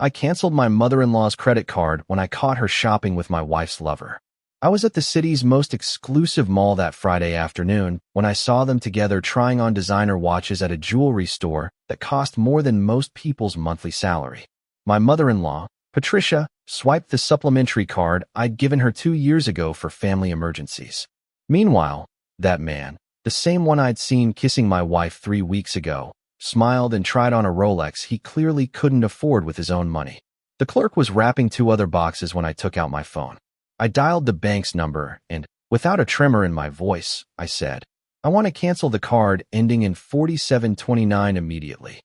I canceled my mother-in-law's credit card when I caught her shopping with my wife's lover. I was at the city's most exclusive mall that Friday afternoon when I saw them together trying on designer watches at a jewelry store that cost more than most people's monthly salary. My mother-in-law, Patricia, swiped the supplementary card I'd given her 2 years ago for family emergencies. Meanwhile, that man, the same one I'd seen kissing my wife 3 weeks ago, smiled and tried on a Rolex he clearly couldn't afford with his own money. The clerk was wrapping 2 other boxes when I took out my phone. I dialed the bank's number and, without a tremor in my voice, I said, "I want to cancel the card ending in 4729 immediately."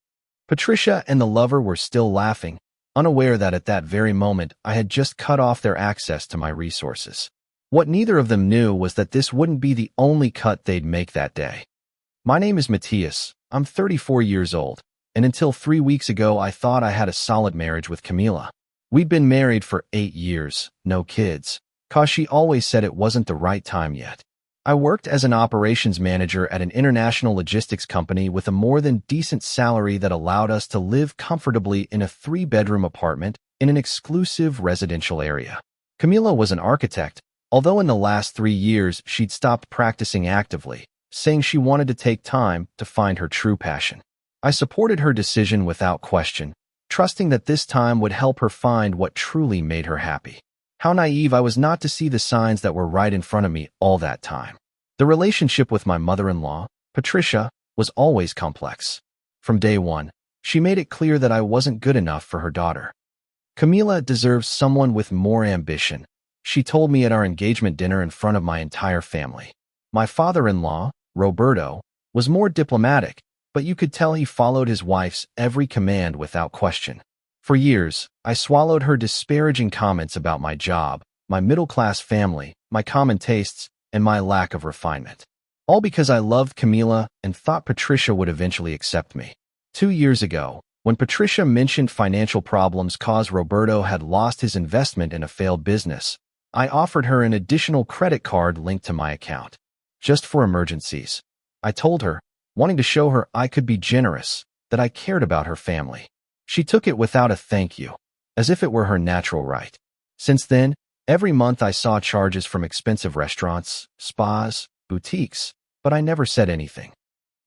Patricia and the lover were still laughing, unaware that at that very moment I had just cut off their access to my resources. What neither of them knew was that this wouldn't be the only cut they'd make that day. My name is Matthias. I'm 34 years old, and until 3 weeks ago I thought I had a solid marriage with Camila. We'd been married for 8 years, no kids, 'cause she always said it wasn't the right time yet. I worked as an operations manager at an international logistics company with a more than decent salary that allowed us to live comfortably in a 3-bedroom apartment in an exclusive residential area. Camila was an architect, although in the last 3 years she'd stopped practicing actively, saying she wanted to take time to find her true passion. I supported her decision without question, trusting that this time would help her find what truly made her happy. How naive I was not to see the signs that were right in front of me all that time. The relationship with my mother-in-law, Patricia, was always complex. From day one, she made it clear that I wasn't good enough for her daughter. Camila deserves someone with more ambition, she told me at our engagement dinner in front of my entire family. My father-in-law, Roberto, was more diplomatic, but you could tell he followed his wife's every command without question. For years, I swallowed her disparaging comments about my job, my middle-class family, my common tastes, and my lack of refinement. All because I loved Camila and thought Patricia would eventually accept me. 2 years ago, when Patricia mentioned financial problems caused Roberto had lost his investment in a failed business, I offered her an additional credit card linked to my account, just for emergencies. I told her, wanting to show her I could be generous, that I cared about her family. She took it without a thank you, as if it were her natural right. Since then, every month I saw charges from expensive restaurants, spas, boutiques, but I never said anything.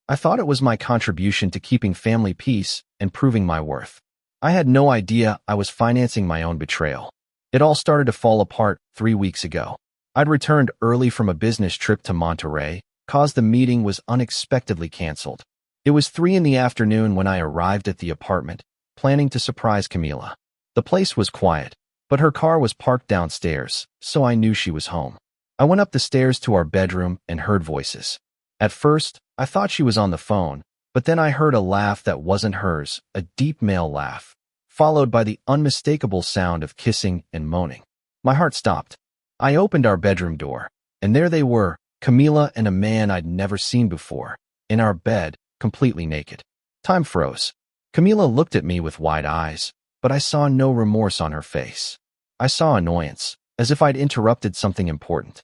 I thought it was my contribution to keeping family peace and proving my worth. I had no idea I was financing my own betrayal. It all started to fall apart 3 weeks ago. I'd returned early from a business trip to Monterey, cause the meeting was unexpectedly canceled. It was 3 in the afternoon when I arrived at the apartment, planning to surprise Camila. The place was quiet, but her car was parked downstairs, so I knew she was home. I went up the stairs to our bedroom and heard voices. At first, I thought she was on the phone, but then I heard a laugh that wasn't hers, a deep male laugh, followed by the unmistakable sound of kissing and moaning. My heart stopped. I opened our bedroom door, and there they were, Camila and a man I'd never seen before, in our bed, completely naked. Time froze. Camila looked at me with wide eyes, but I saw no remorse on her face. I saw annoyance, as if I'd interrupted something important.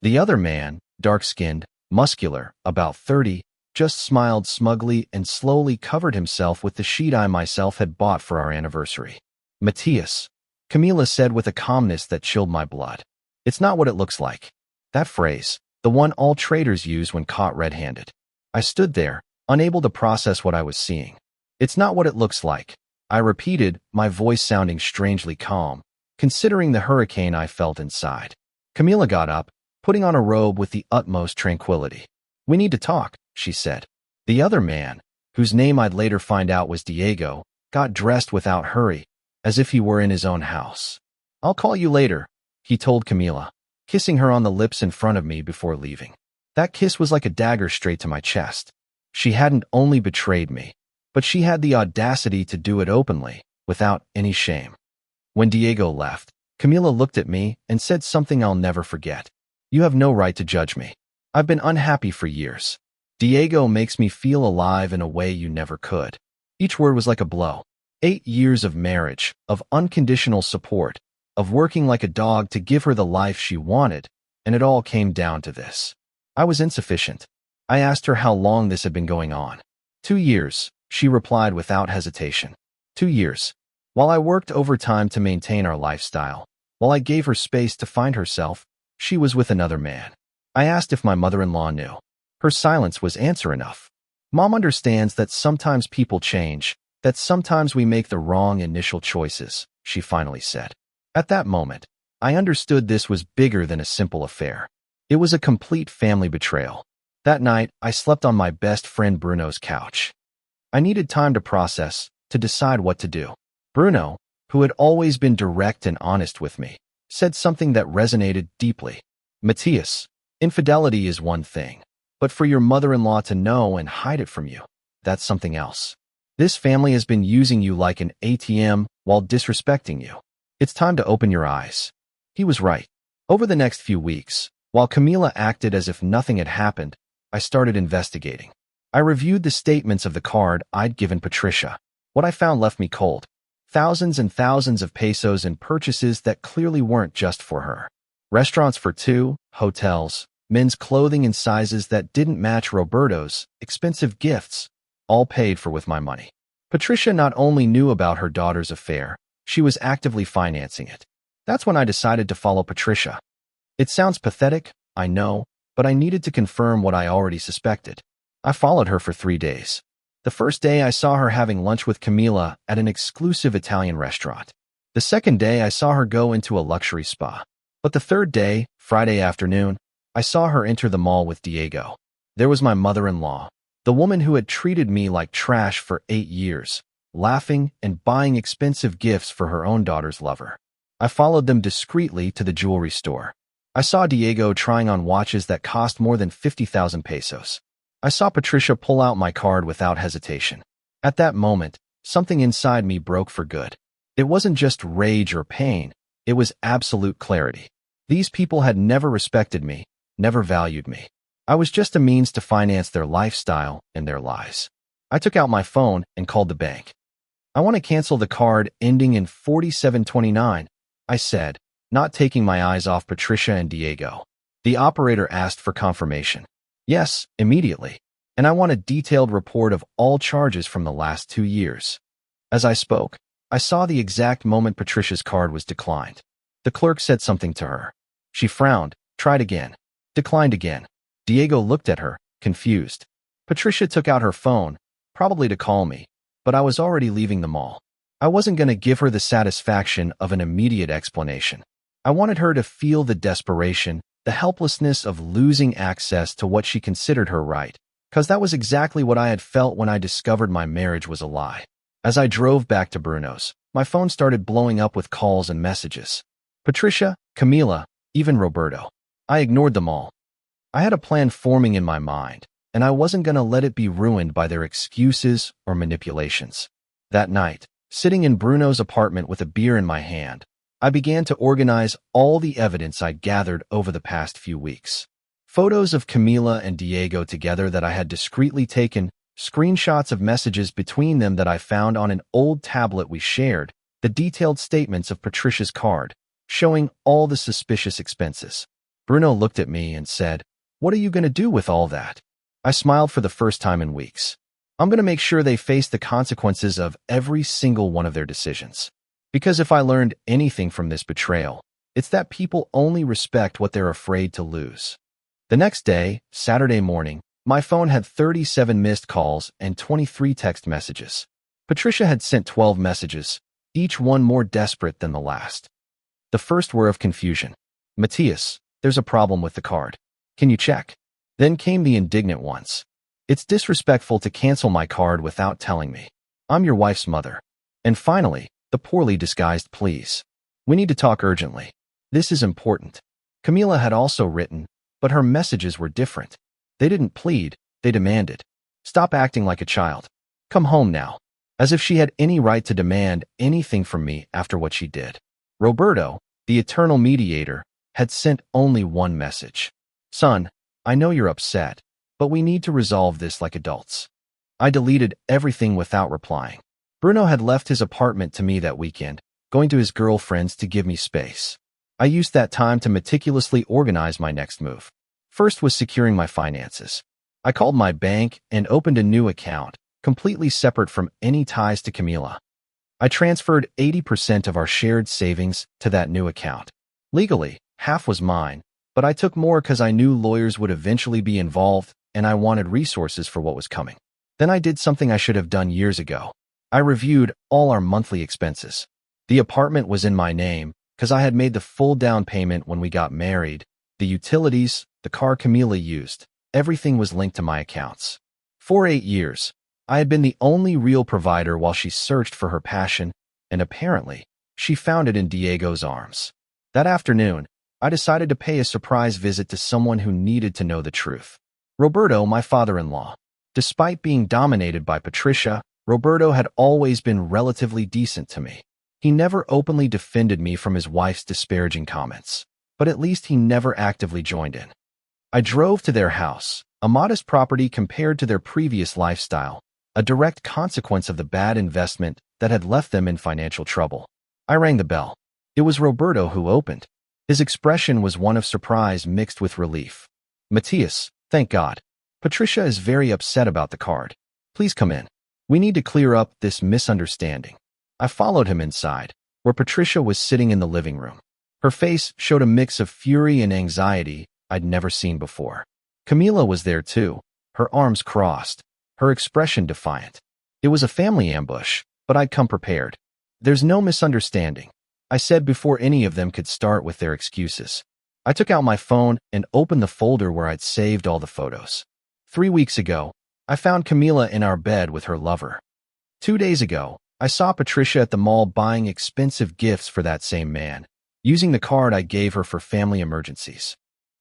The other man, dark-skinned, muscular, about 30, just smiled smugly and slowly covered himself with the sheet I myself had bought for our anniversary. "Matthias," Camila said with a calmness that chilled my blood. "It's not what it looks like." That phrase, the one all traitors use when caught red-handed. I stood there, unable to process what I was seeing. "It's not what it looks like," I repeated, my voice sounding strangely calm, considering the hurricane I felt inside. Camila got up, putting on a robe with the utmost tranquility. "We need to talk," she said. The other man, whose name I'd later find out was Diego, got dressed without hurry, as if he were in his own house. "I'll call you later," he told Camila, kissing her on the lips in front of me before leaving. That kiss was like a dagger straight to my chest. She hadn't only betrayed me, but she had the audacity to do it openly, without any shame. When Diego left, Camila looked at me and said something I'll never forget. "You have no right to judge me. I've been unhappy for years. Diego makes me feel alive in a way you never could." Each word was like a blow. 8 years of marriage, of unconditional support, of working like a dog to give her the life she wanted, and it all came down to this. I was insufficient. I asked her how long this had been going on. 2 years, she replied without hesitation. 2 years. While I worked overtime to maintain our lifestyle, while I gave her space to find herself, she was with another man. I asked if my mother-in-law knew. Her silence was answer enough. Mom understands that sometimes people change, that sometimes we make the wrong initial choices, she finally said. At that moment, I understood this was bigger than a simple affair. It was a complete family betrayal. That night, I slept on my best friend Bruno's couch. I needed time to process, to decide what to do. Bruno, who had always been direct and honest with me, said something that resonated deeply. Matthias, infidelity is one thing, but for your mother-in-law to know and hide it from you, that's something else. This family has been using you like an ATM while disrespecting you. It's time to open your eyes. He was right. Over the next few weeks, while Camila acted as if nothing had happened, I started investigating. I reviewed the statements of the card I'd given Patricia. What I found left me cold. Thousands and thousands of pesos in purchases that clearly weren't just for her. Restaurants for two, hotels, men's clothing in sizes that didn't match Roberto's, expensive gifts, all paid for with my money. Patricia not only knew about her daughter's affair, she was actively financing it. That's when I decided to follow Patricia. It sounds pathetic, I know, but I needed to confirm what I already suspected. I followed her for 3 days. The first day I saw her having lunch with Camila at an exclusive Italian restaurant. The second day I saw her go into a luxury spa. But the third day, Friday afternoon, I saw her enter the mall with Diego. There was my mother-in-law, the woman who had treated me like trash for 8 years, laughing and buying expensive gifts for her own daughter's lover. I followed them discreetly to the jewelry store. I saw Diego trying on watches that cost more than 50,000 pesos. I saw Patricia pull out my card without hesitation. At that moment, something inside me broke for good. It wasn't just rage or pain, it was absolute clarity. These people had never respected me, never valued me. I was just a means to finance their lifestyle and their lies. I took out my phone and called the bank. I want to cancel the card ending in 4729, I said, not taking my eyes off Patricia and Diego. The operator asked for confirmation. Yes, immediately. And I want a detailed report of all charges from the last 2 years. As I spoke, I saw the exact moment Patricia's card was declined. The clerk said something to her. She frowned, tried again, declined again. Diego looked at her, confused. Patricia took out her phone, probably to call me, but I was already leaving the mall. I wasn't going to give her the satisfaction of an immediate explanation. I wanted her to feel the desperation, the helplessness of losing access to what she considered her right, because that was exactly what I had felt when I discovered my marriage was a lie. As I drove back to Bruno's, my phone started blowing up with calls and messages. Patricia, Camila, even Roberto. I ignored them all. I had a plan forming in my mind, and I wasn't going to let it be ruined by their excuses or manipulations. That night, sitting in Bruno's apartment with a beer in my hand, I began to organize all the evidence I'd gathered over the past few weeks. Photos of Camila and Diego together that I had discreetly taken, screenshots of messages between them that I found on an old tablet we shared, the detailed statements of Patricia's card, showing all the suspicious expenses. Bruno looked at me and said, "What are you going to do with all that?" I smiled for the first time in weeks. I'm going to make sure they face the consequences of every single one of their decisions. Because if I learned anything from this betrayal, it's that people only respect what they're afraid to lose. The next day, Saturday morning, my phone had 37 missed calls and 23 text messages. Patricia had sent 12 messages, each one more desperate than the last. The first were of confusion. "Matthias, there's a problem with the card. Can you check?" Then came the indignant ones. "It's disrespectful to cancel my card without telling me. I'm your wife's mother." And finally, the poorly disguised pleas. "We need to talk urgently. This is important." Camila had also written, but her messages were different. They didn't plead, they demanded. "Stop acting like a child. Come home now." As if she had any right to demand anything from me after what she did. Roberto, the eternal mediator, had sent only one message. "Son, I know you're upset, but we need to resolve this like adults." I deleted everything without replying. Bruno had left his apartment to me that weekend, going to his girlfriend's to give me space. I used that time to meticulously organize my next move. First was securing my finances. I called my bank and opened a new account, completely separate from any ties to Camila. I transferred 80% of our shared savings to that new account. Legally, half was mine, but I took more because I knew lawyers would eventually be involved and I wanted resources for what was coming. Then I did something I should have done years ago. I reviewed all our monthly expenses. The apartment was in my name because I had made the full down payment when we got married. The utilities, the car Camila used, everything was linked to my accounts. For 8 years, I had been the only real provider while she searched for her passion, and apparently, she found it in Diego's arms. That afternoon, I decided to pay a surprise visit to someone who needed to know the truth. Roberto, my father-in-law. Despite being dominated by Patricia, Roberto had always been relatively decent to me. He never openly defended me from his wife's disparaging comments, but at least he never actively joined in. I drove to their house, a modest property compared to their previous lifestyle, a direct consequence of the bad investment that had left them in financial trouble. I rang the bell. It was Roberto who opened. His expression was one of surprise mixed with relief. "Matthias, thank God. Patricia is very upset about the card. Please come in. We need to clear up this misunderstanding." I followed him inside, where Patricia was sitting in the living room. Her face showed a mix of fury and anxiety I'd never seen before. Camila was there too, her arms crossed, her expression defiant. It was a family ambush, but I'd come prepared. "There's no misunderstanding," I said before any of them could start with their excuses. I took out my phone and opened the folder where I'd saved all the photos. 3 weeks ago, I found Camila in our bed with her lover. 2 days ago, I saw Patricia at the mall buying expensive gifts for that same man, using the card I gave her for family emergencies.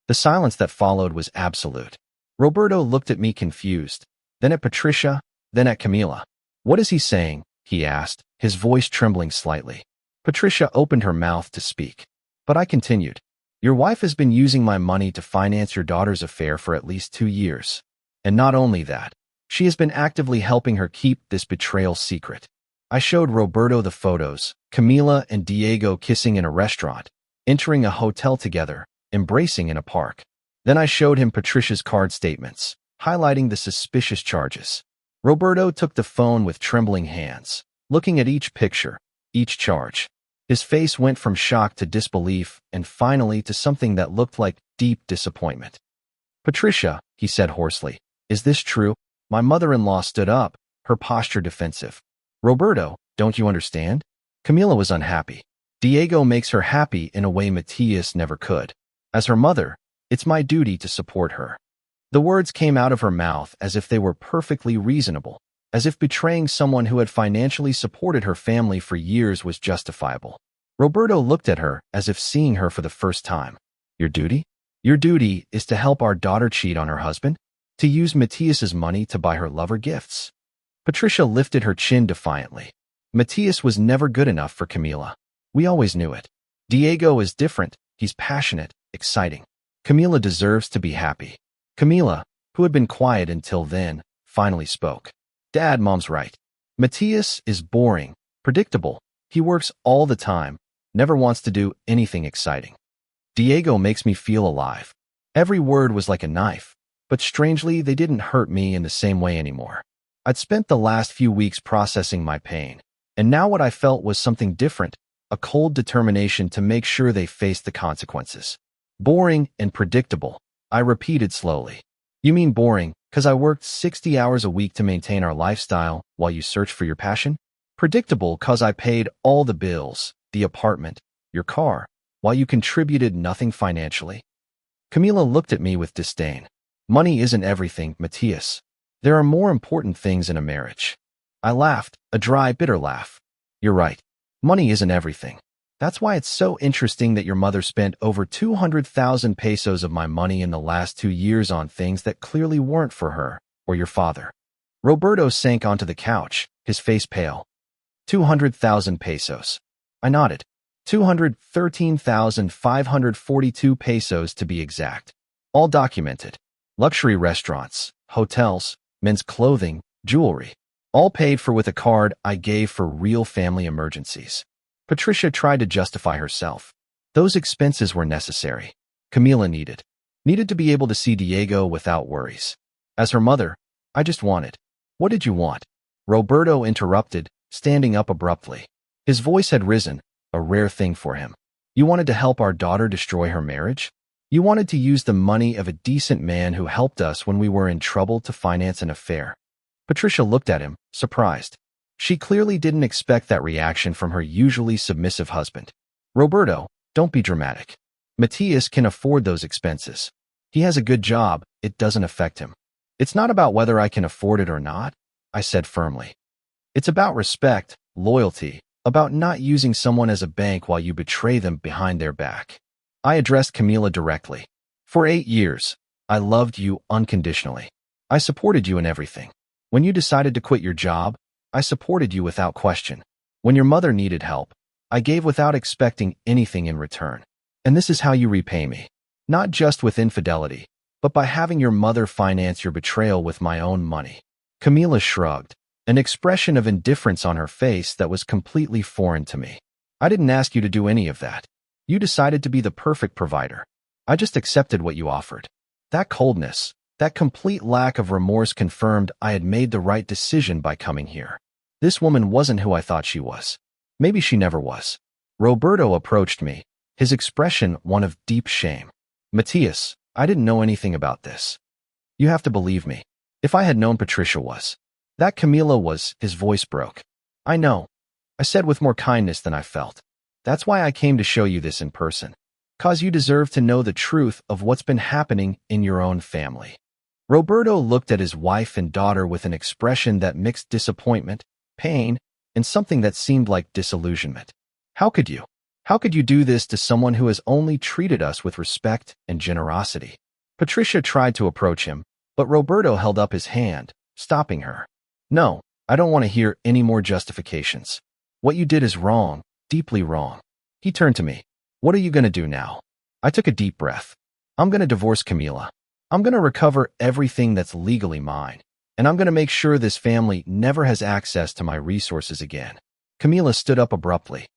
The silence that followed was absolute. Roberto looked at me confused, then at Patricia, then at Camila. "What is he saying?" he asked, his voice trembling slightly. Patricia opened her mouth to speak, but I continued. "Your wife has been using my money to finance your daughter's affair for at least 2 years. And not only that, she has been actively helping her keep this betrayal secret." I showed Roberto the photos, Camila and Diego kissing in a restaurant, entering a hotel together, embracing in a park. Then I showed him Patricia's card statements, highlighting the suspicious charges. Roberto took the phone with trembling hands, looking at each picture, each charge. His face went from shock to disbelief and finally to something that looked like deep disappointment. "Patricia," he said hoarsely, "is this true?" My mother-in-law stood up, her posture defensive. "Roberto, don't you understand?" Camila was unhappy. "Diego makes her happy in a way Matthias never could. As her mother, it's my duty to support her." The words came out of her mouth as if they were perfectly reasonable, as if betraying someone who had financially supported her family for years was justifiable. Roberto looked at her as if seeing her for the first time. "Your duty? Your duty is to help our daughter cheat on her husband? To use Matthias's money to buy her lover gifts?" Patricia lifted her chin defiantly. "Matthias was never good enough for Camila. We always knew it. Diego is different. He's passionate, exciting. Camila deserves to be happy." Camila, who had been quiet until then, finally spoke. "Dad, Mom's right. Matthias is boring, predictable. He works all the time, never wants to do anything exciting. Diego makes me feel alive." Every word was like a knife, but strangely they didn't hurt me in the same way anymore. I'd spent the last few weeks processing my pain, and now what I felt was something different, a cold determination to make sure they faced the consequences. "Boring and predictable," I repeated slowly. "You mean boring because I worked 60 hours a week to maintain our lifestyle while you searched for your passion? Predictable because I paid all the bills, the apartment, your car, while you contributed nothing financially?" Camila looked at me with disdain. "Money isn't everything, Matthias. There are more important things in a marriage." I laughed, a dry, bitter laugh. "You're right. Money isn't everything. That's why it's so interesting that your mother spent over 200,000 pesos of my money in the last 2 years on things that clearly weren't for her or your father." Roberto sank onto the couch, his face pale. 200,000 pesos. I nodded. 213,542 pesos to be exact. All documented. Luxury restaurants, hotels, men's clothing, jewelry. All paid for with a card I gave for real family emergencies. Patricia tried to justify herself. Those expenses were necessary. Camila needed to be able to see Diego without worries. As her mother, I just wanted. "What did you want?" Roberto interrupted, standing up abruptly. His voice had risen, a rare thing for him. You wanted to help our daughter destroy her marriage? You wanted to use the money of a decent man who helped us when we were in trouble to finance an affair. Patricia looked at him, surprised. She clearly didn't expect that reaction from her usually submissive husband. Roberto, don't be dramatic. Matthias can afford those expenses. He has a good job, it doesn't affect him. It's not about whether I can afford it or not, I said firmly. It's about respect, loyalty, about not using someone as a bank while you betray them behind their back. I addressed Camila directly. For 8 years, I loved you unconditionally. I supported you in everything. When you decided to quit your job, I supported you without question. When your mother needed help, I gave without expecting anything in return. And this is how you repay me. Not just with infidelity, but by having your mother finance your betrayal with my own money. Camila shrugged, an expression of indifference on her face that was completely foreign to me. I didn't ask you to do any of that. You decided to be the perfect provider. I just accepted what you offered. That coldness, that complete lack of remorse confirmed I had made the right decision by coming here. This woman wasn't who I thought she was. Maybe she never was. Roberto approached me, his expression one of deep shame. Matthias, I didn't know anything about this. You have to believe me. If I had known Patricia was. That Camila was, his voice broke. I know. I said with more kindness than I felt. That's why I came to show you this in person. 'Cause you deserve to know the truth of what's been happening in your own family. Roberto looked at his wife and daughter with an expression that mixed disappointment, pain, and something that seemed like disillusionment. How could you? How could you do this to someone who has only treated us with respect and generosity? Patricia tried to approach him, but Roberto held up his hand, stopping her. No, I don't want to hear any more justifications. What you did is wrong, deeply wrong. He turned to me. What are you going to do now? I took a deep breath. I'm going to divorce Camila. I'm going to recover everything that's legally mine, and I'm going to make sure this family never has access to my resources again. Camila stood up abruptly.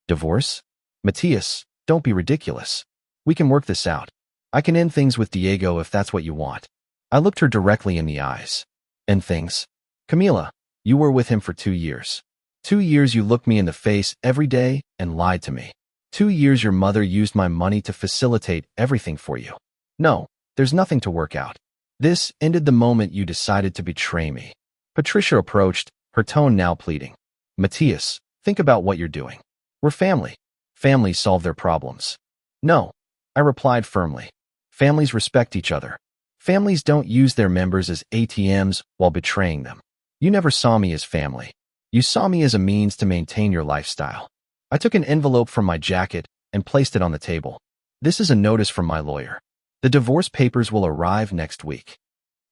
Divorce? Matthias, don't be ridiculous. We can work this out. I can end things with Diego if that's what you want. I looked her directly in the eyes. End things? Camila, you were with him for 2 years. 2 years you looked me in the face every day and lied to me. 2 years your mother used my money to facilitate everything for you. No, there's nothing to work out. This ended the moment you decided to betray me. Patricia approached, her tone now pleading. Matthias, think about what you're doing. We're family. Families solve their problems. No, I replied firmly. Families respect each other. Families don't use their members as ATMs while betraying them. You never saw me as family. You saw me as a means to maintain your lifestyle. I took an envelope from my jacket and placed it on the table. This is a notice from my lawyer. The divorce papers will arrive next week.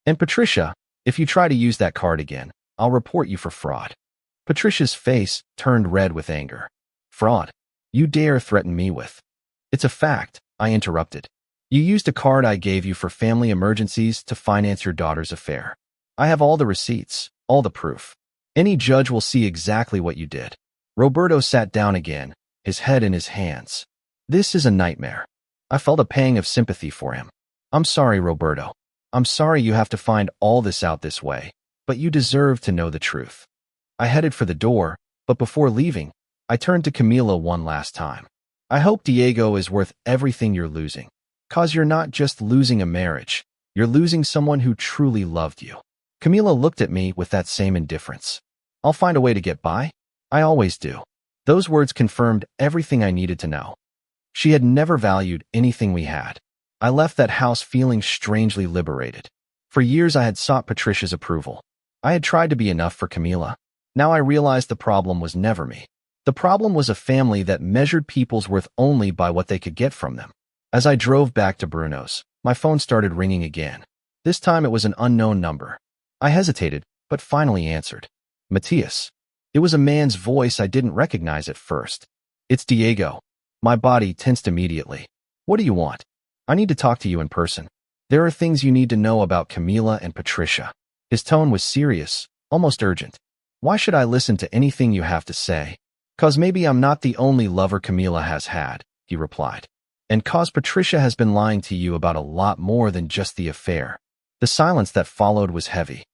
And Patricia, if you try to use that card again, I'll report you for fraud. Patricia's face turned red with anger. Fraud? You dare threaten me with? It's a fact, I interrupted. You used a card I gave you for family emergencies to finance your daughter's affair. I have all the receipts, all the proof. Any judge will see exactly what you did. Roberto sat down again, his head in his hands. This is a nightmare. I felt a pang of sympathy for him. I'm sorry, Roberto. I'm sorry you have to find all this out this way, but you deserve to know the truth. I headed for the door, but before leaving, I turned to Camila one last time. I hope Diego is worth everything you're losing. 'Cause you're not just losing a marriage, you're losing someone who truly loved you. Camila looked at me with that same indifference. I'll find a way to get by. I always do. Those words confirmed everything I needed to know. She had never valued anything we had. I left that house feeling strangely liberated. For years I had sought Patricia's approval. I had tried to be enough for Camila. Now I realized the problem was never me. The problem was a family that measured people's worth only by what they could get from them. As I drove back to Bruno's, my phone started ringing again. This time it was an unknown number. I hesitated, but finally answered. Matthias. It was a man's voice I didn't recognize at first. It's Diego. My body tensed immediately. What do you want? I need to talk to you in person. There are things you need to know about Camila and Patricia. His tone was serious, almost urgent. Why should I listen to anything you have to say? 'Cause maybe I'm not the only lover Camila has had, he replied. And 'cause Patricia has been lying to you about a lot more than just the affair. The silence that followed was heavy.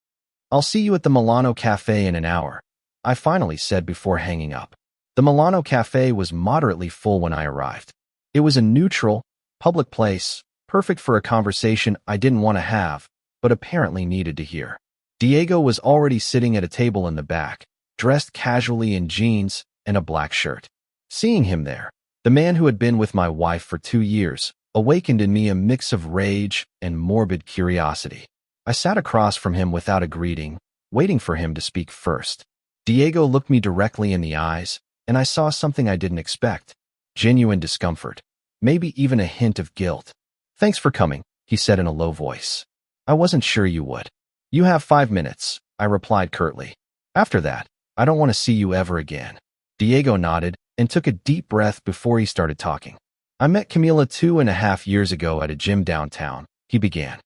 I'll see you at the Milano Cafe in an hour. I finally said before hanging up. The Milano Cafe was moderately full when I arrived. It was a neutral, public place, perfect for a conversation I didn't want to have, but apparently needed to hear. Diego was already sitting at a table in the back, dressed casually in jeans and a black shirt. Seeing him there, the man who had been with my wife for 2 years, awakened in me a mix of rage and morbid curiosity. I sat across from him without a greeting, waiting for him to speak first. Diego looked me directly in the eyes, and I saw something I didn't expect. Genuine discomfort, maybe even a hint of guilt. "Thanks for coming," he said in a low voice. "I wasn't sure you would." "You have 5 minutes," I replied curtly. "After that, I don't want to see you ever again." Diego nodded and took a deep breath before he started talking. "I met Camila 2.5 years ago at a gym downtown," he began.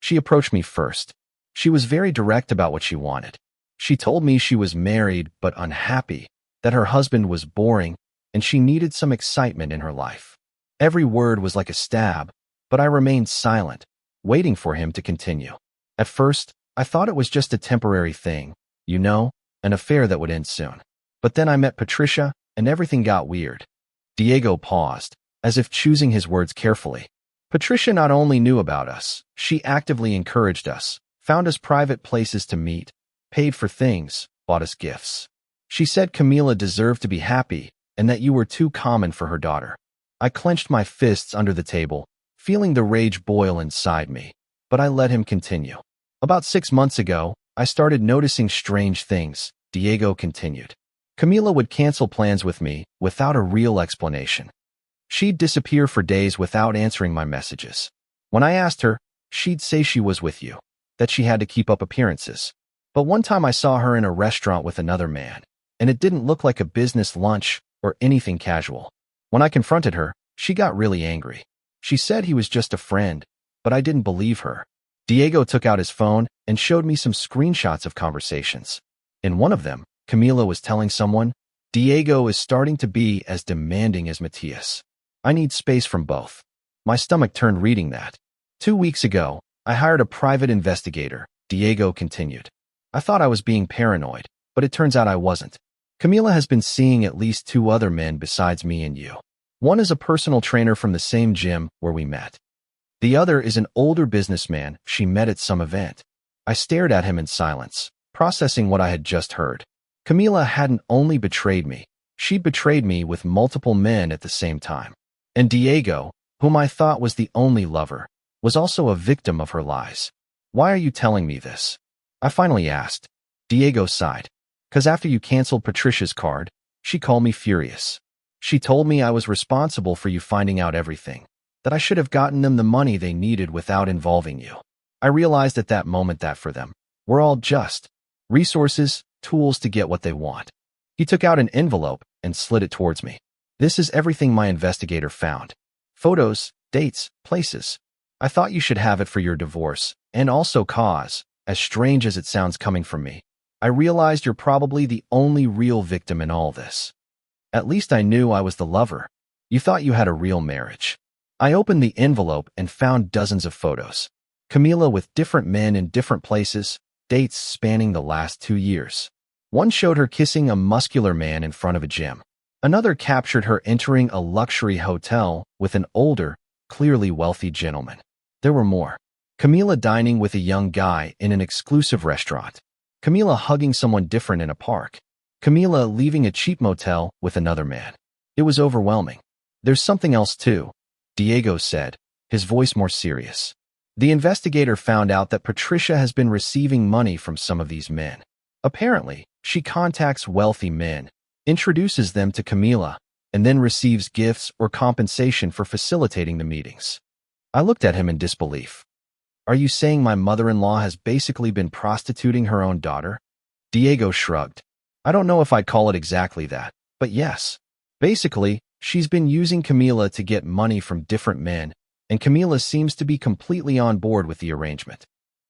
"She approached me first. She was very direct about what she wanted. She told me she was married but unhappy, that her husband was boring, and she needed some excitement in her life. Every word was like a stab, but I remained silent, waiting for him to continue. At first, I thought it was just a temporary thing, an affair that would end soon. But then I met Patricia, and everything got weird." Diego paused, as if choosing his words carefully. "Patricia not only knew about us, she actively encouraged us, found us private places to meet, paid for things, bought us gifts. She said Camila deserved to be happy, and that you were too common for her daughter." I clenched my fists under the table, feeling the rage boil inside me, but I let him continue. "About 6 months ago, I started noticing strange things," Diego continued. "Camila would cancel plans with me without a real explanation. She'd disappear for days without answering my messages. When I asked her, she'd say she was with you, that she had to keep up appearances. But one time I saw her in a restaurant with another man, and it didn't look like a business lunch or anything casual. When I confronted her, she got really angry. She said he was just a friend, but I didn't believe her." Diego took out his phone and showed me some screenshots of conversations. In one of them, Camila was telling someone, "Diego is starting to be as demanding as Matias. I need space from both." My stomach turned reading that. "2 weeks ago, I hired a private investigator," Diego continued. "I thought I was being paranoid, but it turns out I wasn't. Camila has been seeing at least 2 other men besides me and you. One is a personal trainer from the same gym where we met. The other is an older businessman she met at some event." I stared at him in silence, processing what I had just heard. Camila hadn't only betrayed me, she betrayed me with multiple men at the same time. And Diego, whom I thought was the only lover, was also a victim of her lies. "Why are you telling me this?" I finally asked. Diego sighed. "'Cause after you canceled Patricia's card, she called me furious. She told me I was responsible for you finding out everything, that I should have gotten them the money they needed without involving you. I realized at that moment that for them, we're all just resources, tools to get what they want." He took out an envelope and slid it towards me. "This is everything my investigator found. Photos, dates, places. I thought you should have it for your divorce, and also cause, as strange as it sounds coming from me, I realized you're probably the only real victim in all this. At least I knew I was the lover. You thought you had a real marriage." I opened the envelope and found dozens of photos. Camila with different men in different places, dates spanning the last 2 years. One showed her kissing a muscular man in front of a gym. Another captured her entering a luxury hotel with an older, clearly wealthy gentleman. There were more. Camila dining with a young guy in an exclusive restaurant. Camila hugging someone different in a park. Camila leaving a cheap motel with another man. It was overwhelming. "There's something else too," Diego said, his voice more serious. "The investigator found out that Patricia has been receiving money from some of these men. Apparently, she contacts wealthy men, introduces them to Camila, and then receives gifts or compensation for facilitating the meetings." I looked at him in disbelief. "Are you saying my mother-in-law has basically been prostituting her own daughter?" Diego shrugged. "I don't know if I'd call it exactly that, but yes. Basically, she's been using Camila to get money from different men, and Camila seems to be completely on board with the arrangement."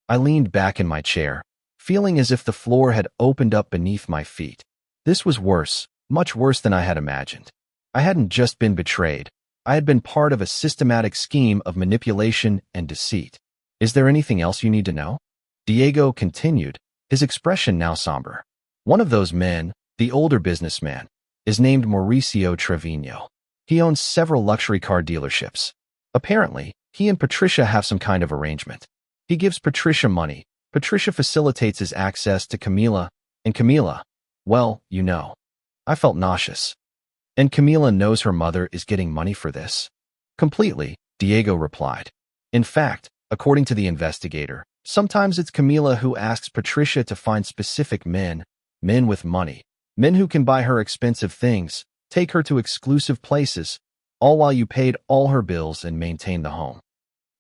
I leaned back in my chair, feeling as if the floor had opened up beneath my feet. This was worse, much worse than I had imagined. I hadn't just been betrayed. I had been part of a systematic scheme of manipulation and deceit. "Is there anything else you need to know?" Diego continued, his expression now somber. One of those men, the older businessman, is named Mauricio Trevino. He owns several luxury car dealerships. Apparently, he and Patricia have some kind of arrangement. He gives Patricia money. Patricia facilitates his access to Camila, and Camila, well, you know. I felt nauseous. And Camila knows her mother is getting money for this? Completely, Diego replied. In fact, according to the investigator, sometimes it's Camila who asks Patricia to find specific men with money, men who can buy her expensive things, take her to exclusive places, all while you paid all her bills and maintained the home.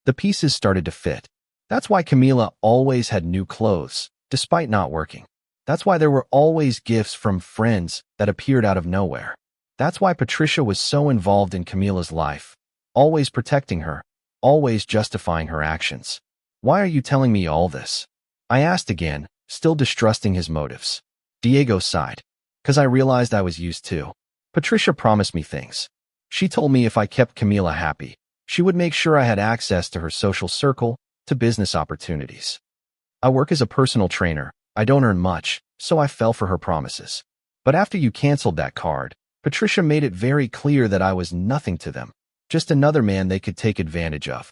The pieces started to fit. That's why Camila always had new clothes, despite not working. That's why there were always gifts from friends that appeared out of nowhere. That's why Patricia was so involved in Camila's life, always protecting her, always justifying her actions. Why are you telling me all this? I asked again, still distrusting his motives. Diego sighed. Because I realized I was used too. Patricia promised me things. She told me if I kept Camila happy, she would make sure I had access to her social circle, to business opportunities. I work as a personal trainer. I don't earn much, so I fell for her promises. But after you canceled that card, Patricia made it very clear that I was nothing to them, just another man they could take advantage of.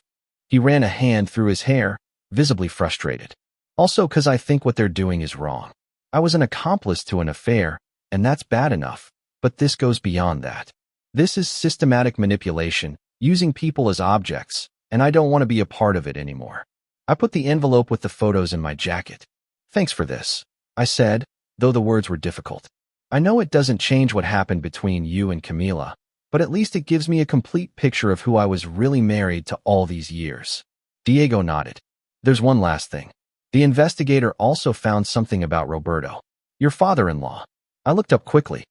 He ran a hand through his hair, visibly frustrated. Also because I think what they're doing is wrong. I was an accomplice to an affair, and that's bad enough, but this goes beyond that. This is systematic manipulation, using people as objects, and I don't want to be a part of it anymore. I put the envelope with the photos in my jacket. Thanks for this, I said, though the words were difficult. I know it doesn't change what happened between you and Camila, but at least it gives me a complete picture of who I was really married to all these years. Diego nodded. There's one last thing. The investigator also found something about Roberto, your father-in-law. I looked up quickly.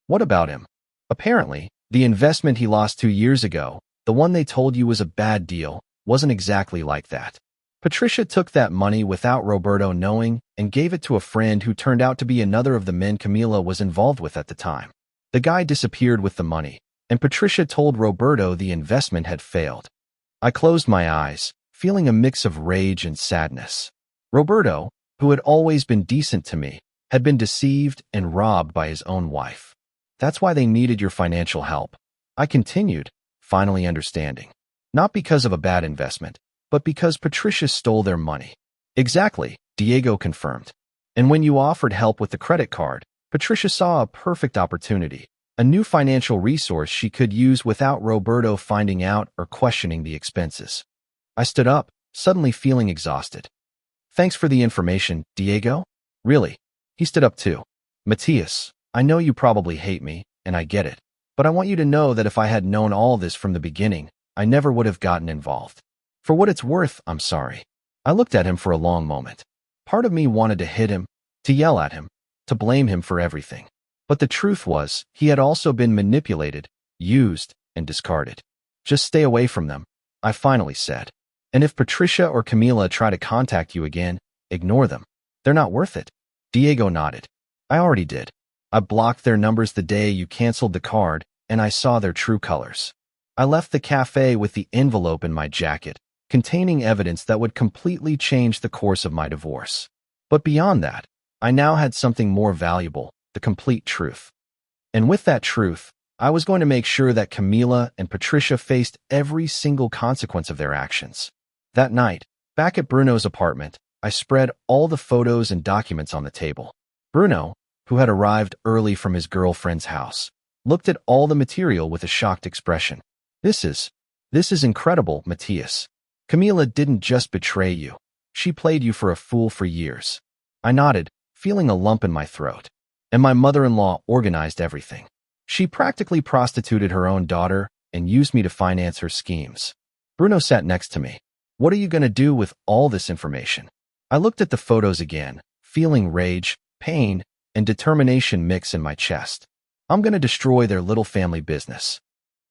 What about him? Apparently, the investment he lost 2 years ago, the one they told you was a bad deal, wasn't exactly like that. Patricia took that money without Roberto knowing and gave it to a friend who turned out to be another of the men Camila was involved with at the time. The guy disappeared with the money, and Patricia told Roberto the investment had failed. I closed my eyes, feeling a mix of rage and sadness. Roberto, who had always been decent to me, had been deceived and robbed by his own wife. That's why they needed your financial help. I continued, finally understanding. Not because of a bad investment, but because Patricia stole their money. Exactly, Diego confirmed. And when you offered help with the credit card, Patricia saw a perfect opportunity, a new financial resource she could use without Roberto finding out or questioning the expenses. I stood up, suddenly feeling exhausted. Thanks for the information, Diego. Really. He stood up too. Matthias, I know you probably hate me, and I get it. But I want you to know that if I had known all this from the beginning, I never would have gotten involved. For what it's worth, I'm sorry. I looked at him for a long moment. Part of me wanted to hit him, to yell at him, to blame him for everything. But the truth was, he had also been manipulated, used, and discarded. Just stay away from them, I finally said. And if Patricia or Camila try to contact you again, ignore them. They're not worth it. Diego nodded. I already did. I blocked their numbers the day you canceled the card, and I saw their true colors. I left the cafe with the envelope in my jacket, containing evidence that would completely change the course of my divorce. But beyond that, I now had something more valuable, the complete truth. And with that truth, I was going to make sure that Camila and Patricia faced every single consequence of their actions. That night, back at Bruno's apartment, I spread all the photos and documents on the table. Bruno, who had arrived early from his girlfriend's house, looked at all the material with a shocked expression. This is incredible, Matthias. Camila didn't just betray you. She played you for a fool for years. I nodded, feeling a lump in my throat. And my mother-in-law organized everything. She practically prostituted her own daughter and used me to finance her schemes. Bruno sat next to me. What are you going to do with all this information? I looked at the photos again, feeling rage, pain, and determination mix in my chest. I'm going to destroy their little family business.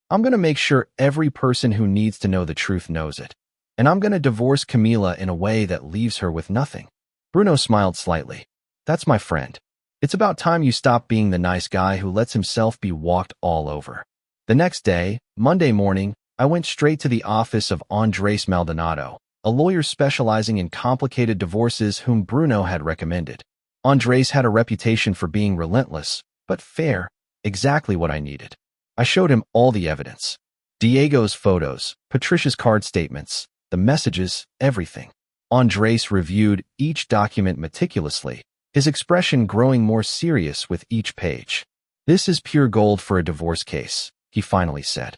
I'm going to make sure every person who needs to know the truth knows it. And I'm going to divorce Camila in a way that leaves her with nothing. Bruno smiled slightly. That's my friend. It's about time you stop being the nice guy who lets himself be walked all over. The next day, Monday morning, I went straight to the office of Andres Maldonado, a lawyer specializing in complicated divorces whom Bruno had recommended. Andres had a reputation for being relentless, but fair, exactly what I needed. I showed him all the evidence. Diego's photos, Patricia's card statements, the messages, everything. Andres reviewed each document meticulously, his expression growing more serious with each page. "This is pure gold for a divorce case," he finally said.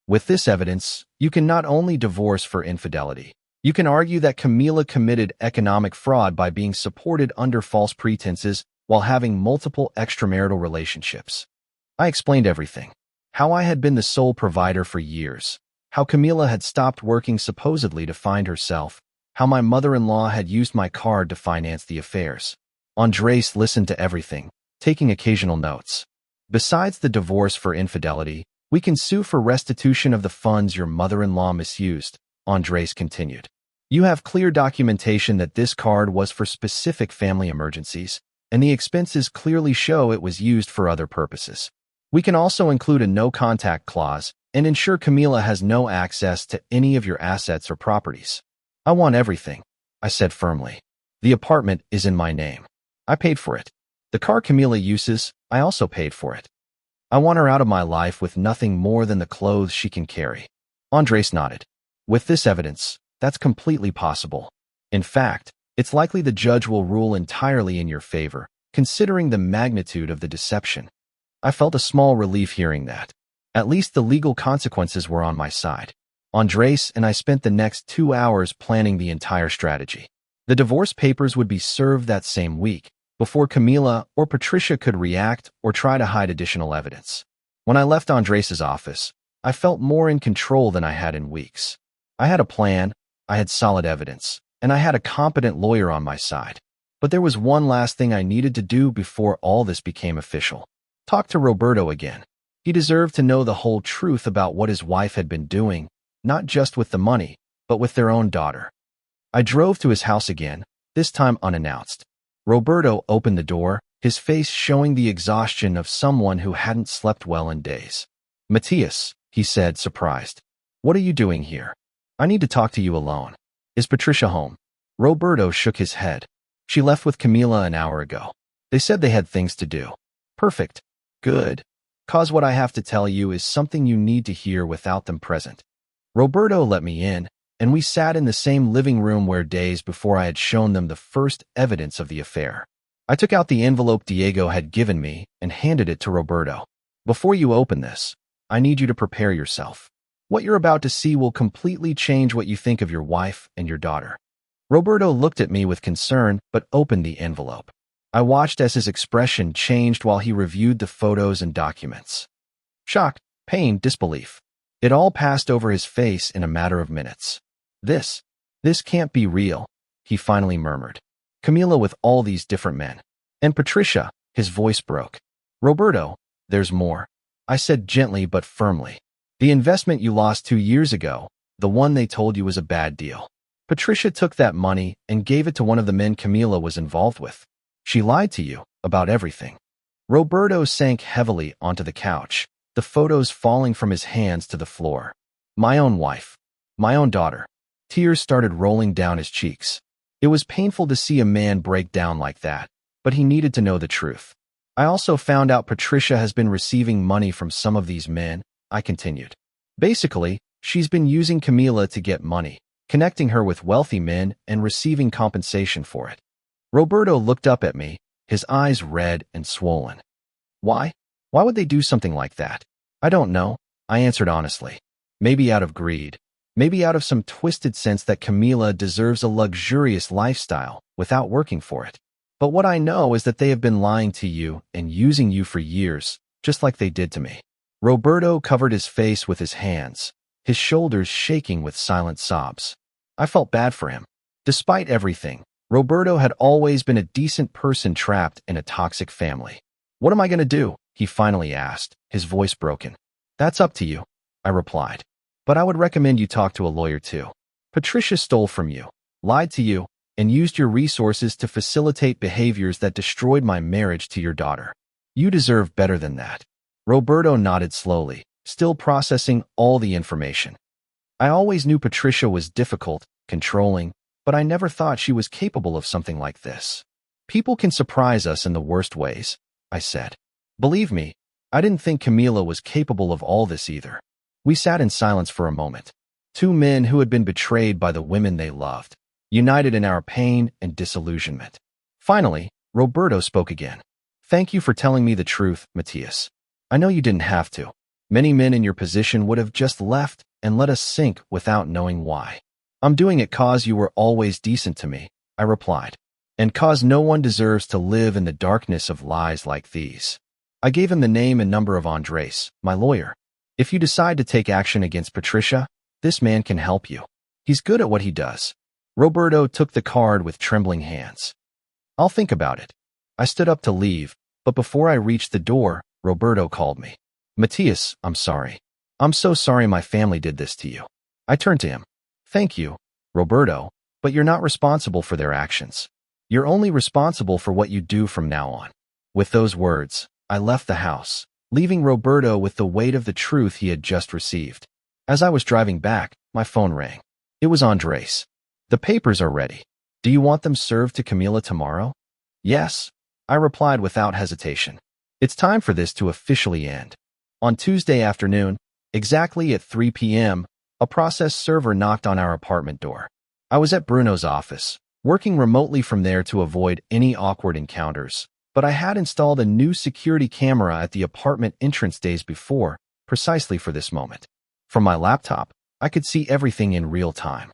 "With this evidence, you can not only divorce for infidelity, you can argue that Camila committed economic fraud by being supported under false pretenses while having multiple extramarital relationships." I explained everything. How I had been the sole provider for years, how Camila had stopped working supposedly to find herself, how my mother-in-law had used my card to finance the affairs. Andres listened to everything, taking occasional notes. "Besides the divorce for infidelity, we can sue for restitution of the funds your mother-in-law misused," Andres continued. "You have clear documentation that this card was for specific family emergencies, and the expenses clearly show it was used for other purposes. We can also include a no-contact clause and ensure Camila has no access to any of your assets or properties." "I want everything," I said firmly. "The apartment is in my name. I paid for it. The car Camila uses, I also paid for it. I want her out of my life with nothing more than the clothes she can carry." Andres nodded. "With this evidence, that's completely possible. In fact, it's likely the judge will rule entirely in your favor, considering the magnitude of the deception." I felt a small relief hearing that. At least the legal consequences were on my side. Andres and I spent the next 2 hours planning the entire strategy. The divorce papers would be served that same week, before Camila or Patricia could react or try to hide additional evidence. When I left Andres's office, I felt more in control than I had in weeks. I had a plan, I had solid evidence, and I had a competent lawyer on my side. But there was one last thing I needed to do before all this became official. Talk to Roberto again. He deserved to know the whole truth about what his wife had been doing, not just with the money, but with their own daughter. I drove to his house again, this time unannounced. Roberto opened the door, his face showing the exhaustion of someone who hadn't slept well in days. "Matias," he said, surprised. "What are you doing here? I need to talk to you alone. Is Patricia home?" Roberto shook his head. "She left with Camila an hour ago. They said they had things to do." "Perfect. Good. 'Cause what I have to tell you is something you need to hear without them present." Roberto let me in, and we sat in the same living room where days before I had shown them the first evidence of the affair. I took out the envelope Diego had given me and handed it to Roberto. "Before you open this, I need you to prepare yourself. What you're about to see will completely change what you think of your wife and your daughter." Roberto looked at me with concern but opened the envelope. I watched as his expression changed while he reviewed the photos and documents. Shock, pain, disbelief. It all passed over his face in a matter of minutes. This can't be real," he finally murmured. "Camila with all these different men. And Patricia," his voice broke. "Roberto, there's more," I said gently but firmly. "The investment you lost 2 years ago, the one they told you was a bad deal. Patricia took that money and gave it to one of the men Camila was involved with. She lied to you about everything." Roberto sank heavily onto the couch, the photos falling from his hands to the floor. My own wife. My own daughter. Tears started rolling down his cheeks. It was painful to see a man break down like that, but he needed to know the truth. "I also found out Patricia has been receiving money from some of these men," I continued. "Basically, she's been using Camila to get money, connecting her with wealthy men and receiving compensation for it." Roberto looked up at me, his eyes red and swollen. "Why? Why would they do something like that?" "I don't know," I answered honestly. "Maybe out of greed. Maybe out of some twisted sense that Camila deserves a luxurious lifestyle without working for it. But what I know is that they have been lying to you and using you for years, just like they did to me." Roberto covered his face with his hands, his shoulders shaking with silent sobs. I felt bad for him. Despite everything, Roberto had always been a decent person trapped in a toxic family. "What am I going to do?" he finally asked, his voice broken. "That's up to you," I replied. "But I would recommend you talk to a lawyer too. Patricia stole from you, lied to you, and used your resources to facilitate behaviors that destroyed my marriage to your daughter. You deserve better than that." Roberto nodded slowly, still processing all the information. "I always knew Patricia was difficult, controlling, but I never thought she was capable of something like this." People can surprise us in the worst ways, I said. Believe me, I didn't think Camila was capable of all this either. We sat in silence for a moment. Two men who had been betrayed by the women they loved, united in our pain and disillusionment. Finally, Roberto spoke again. Thank you for telling me the truth, Matthias. I know you didn't have to. Many men in your position would have just left and let us sink without knowing why. I'm doing it 'cause you were always decent to me, I replied. And 'cause no one deserves to live in the darkness of lies like these. I gave him the name and number of Andres, my lawyer. If you decide to take action against Patricia, this man can help you. He's good at what he does. Roberto took the card with trembling hands. I'll think about it. I stood up to leave, but before I reached the door, Roberto called me. Matthias, I'm sorry. I'm so sorry my family did this to you. I turned to him. Thank you, Roberto, but you're not responsible for their actions. You're only responsible for what you do from now on. With those words, I left the house, leaving Roberto with the weight of the truth he had just received. As I was driving back, my phone rang. It was Andres. The papers are ready. Do you want them served to Camila tomorrow? Yes, I replied without hesitation. It's time for this to officially end. On Tuesday afternoon, exactly at 3 p.m., a process server knocked on our apartment door. I was at Bruno's office, working remotely from there to avoid any awkward encounters, but I had installed a new security camera at the apartment entrance days before, precisely for this moment. From my laptop, I could see everything in real time.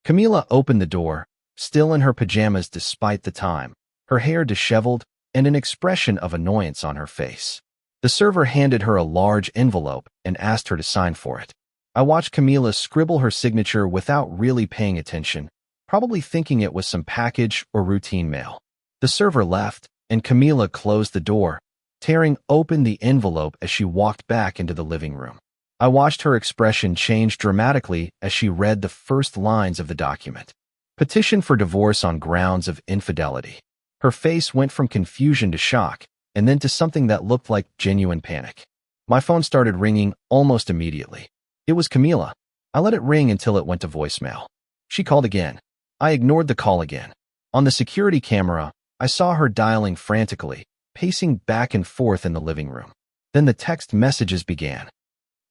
Camila opened the door, still in her pajamas despite the time, her hair disheveled, and an expression of annoyance on her face. The server handed her a large envelope and asked her to sign for it. I watched Camila scribble her signature without really paying attention, probably thinking it was some package or routine mail. The server left, and Camila closed the door, tearing open the envelope as she walked back into the living room. I watched her expression change dramatically as she read the first lines of the document. Petition for divorce on grounds of infidelity. Her face went from confusion to shock, and then to something that looked like genuine panic. My phone started ringing almost immediately. It was Camila. I let it ring until it went to voicemail. She called again. I ignored the call again. On the security camera, I saw her dialing frantically, pacing back and forth in the living room. Then the text messages began.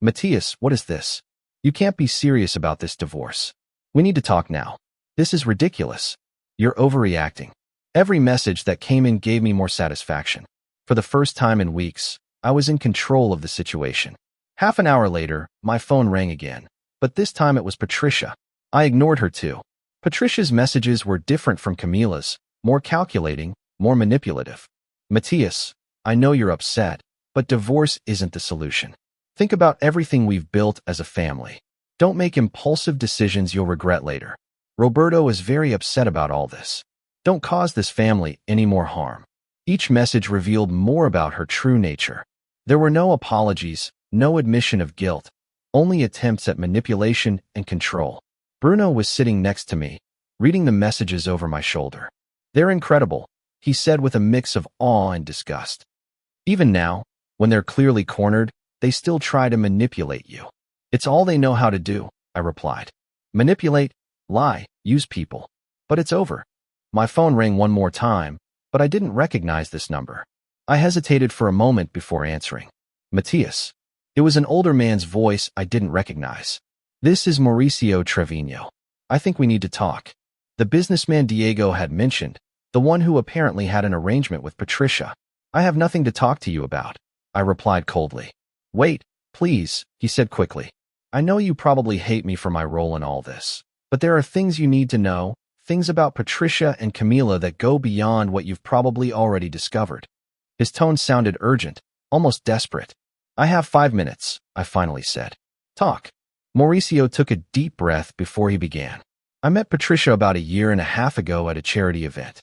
Matthias, what is this? You can't be serious about this divorce. We need to talk now. This is ridiculous. You're overreacting. Every message that came in gave me more satisfaction. For the first time in weeks, I was in control of the situation. Half an hour later, my phone rang again, but this time it was Patricia. I ignored her too. Patricia's messages were different from Camila's, more calculating, more manipulative. Matthias, I know you're upset, but divorce isn't the solution. Think about everything we've built as a family. Don't make impulsive decisions you'll regret later. Roberto is very upset about all this. Don't cause this family any more harm. Each message revealed more about her true nature. There were no apologies, no admission of guilt, only attempts at manipulation and control. Bruno was sitting next to me, reading the messages over my shoulder. They're incredible, he said with a mix of awe and disgust. Even now, when they're clearly cornered, they still try to manipulate you. It's all they know how to do, I replied. Manipulate, lie, use people. But it's over. My phone rang one more time, but I didn't recognize this number. I hesitated for a moment before answering. Matthias. It was an older man's voice I didn't recognize. This is Mauricio Trevino. I think we need to talk. The businessman Diego had mentioned, the one who apparently had an arrangement with Patricia. I have nothing to talk to you about, I replied coldly. Wait, please, he said quickly. I know you probably hate me for my role in all this, but there are things you need to know, things about Patricia and Camila that go beyond what you've probably already discovered. His tone sounded urgent, almost desperate. I have 5 minutes, I finally said. Talk. Mauricio took a deep breath before he began. I met Patricia about 1.5 years ago at a charity event.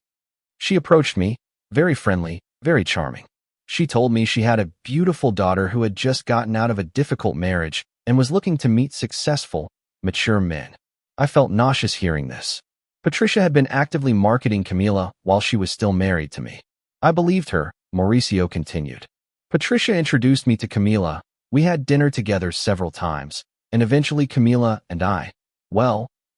She approached me, very friendly, very charming. She told me she had a beautiful daughter who had just gotten out of a difficult marriage and was looking to meet successful, mature men. I felt nauseous hearing this. Patricia had been actively marketing Camila while she was still married to me. I believed her, Mauricio continued. Patricia introduced me to Camila. We had dinner together several times, and eventually Camila and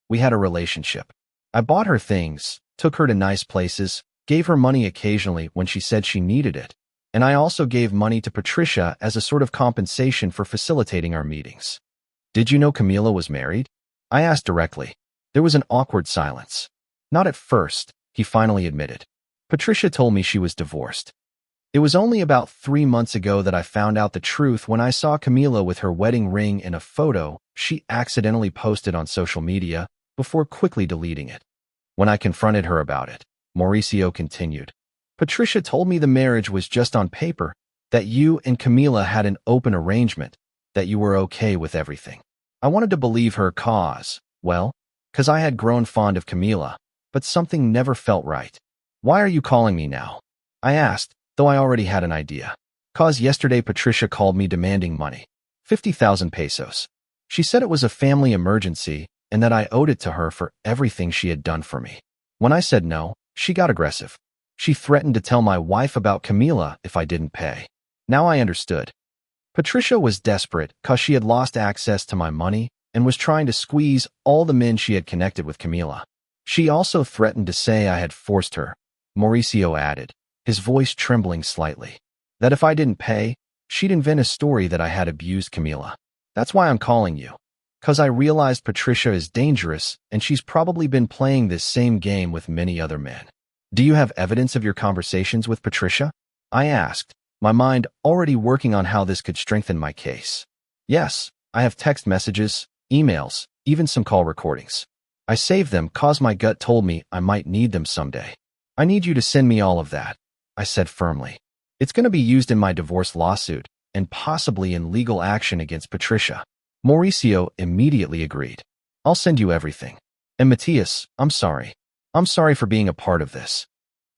we had a relationship. I bought her things, took her to nice places, gave her money occasionally when she said she needed it, and I also gave money to Patricia as a sort of compensation for facilitating our meetings. Did you know Camila was married? I asked directly. There was an awkward silence. Not at first, he finally admitted. Patricia told me she was divorced. It was only about 3 months ago that I found out the truth when I saw Camila with her wedding ring in a photo she accidentally posted on social media before quickly deleting it. When I confronted her about it, Mauricio continued, Patricia told me the marriage was just on paper, that you and Camila had an open arrangement, that you were okay with everything. I wanted to believe her cause, well, because I had grown fond of Camila, but something never felt right. Why are you calling me now? I asked, though I already had an idea. Cause yesterday Patricia called me demanding money. 50,000 pesos. She said it was a family emergency and that I owed it to her for everything she had done for me. When I said no, she got aggressive. She threatened to tell my wife about Camila if I didn't pay. Now I understood. Patricia was desperate cause she had lost access to my money and was trying to squeeze all the men she had connected with Camila. She also threatened to say I had forced her, Mauricio added, his voice trembling slightly. That if I didn't pay, she'd invent a story that I had abused Camila. That's why I'm calling you. Cause I realized Patricia is dangerous and she's probably been playing this same game with many other men. Do you have evidence of your conversations with Patricia? I asked, my mind already working on how this could strengthen my case. Yes, I have text messages, emails, even some call recordings. I saved them cause my gut told me I might need them someday. I need you to send me all of that, I said firmly. It's going to be used in my divorce lawsuit and possibly in legal action against Patricia. Mauricio immediately agreed. I'll send you everything. And Matthias, I'm sorry. I'm sorry for being a part of this.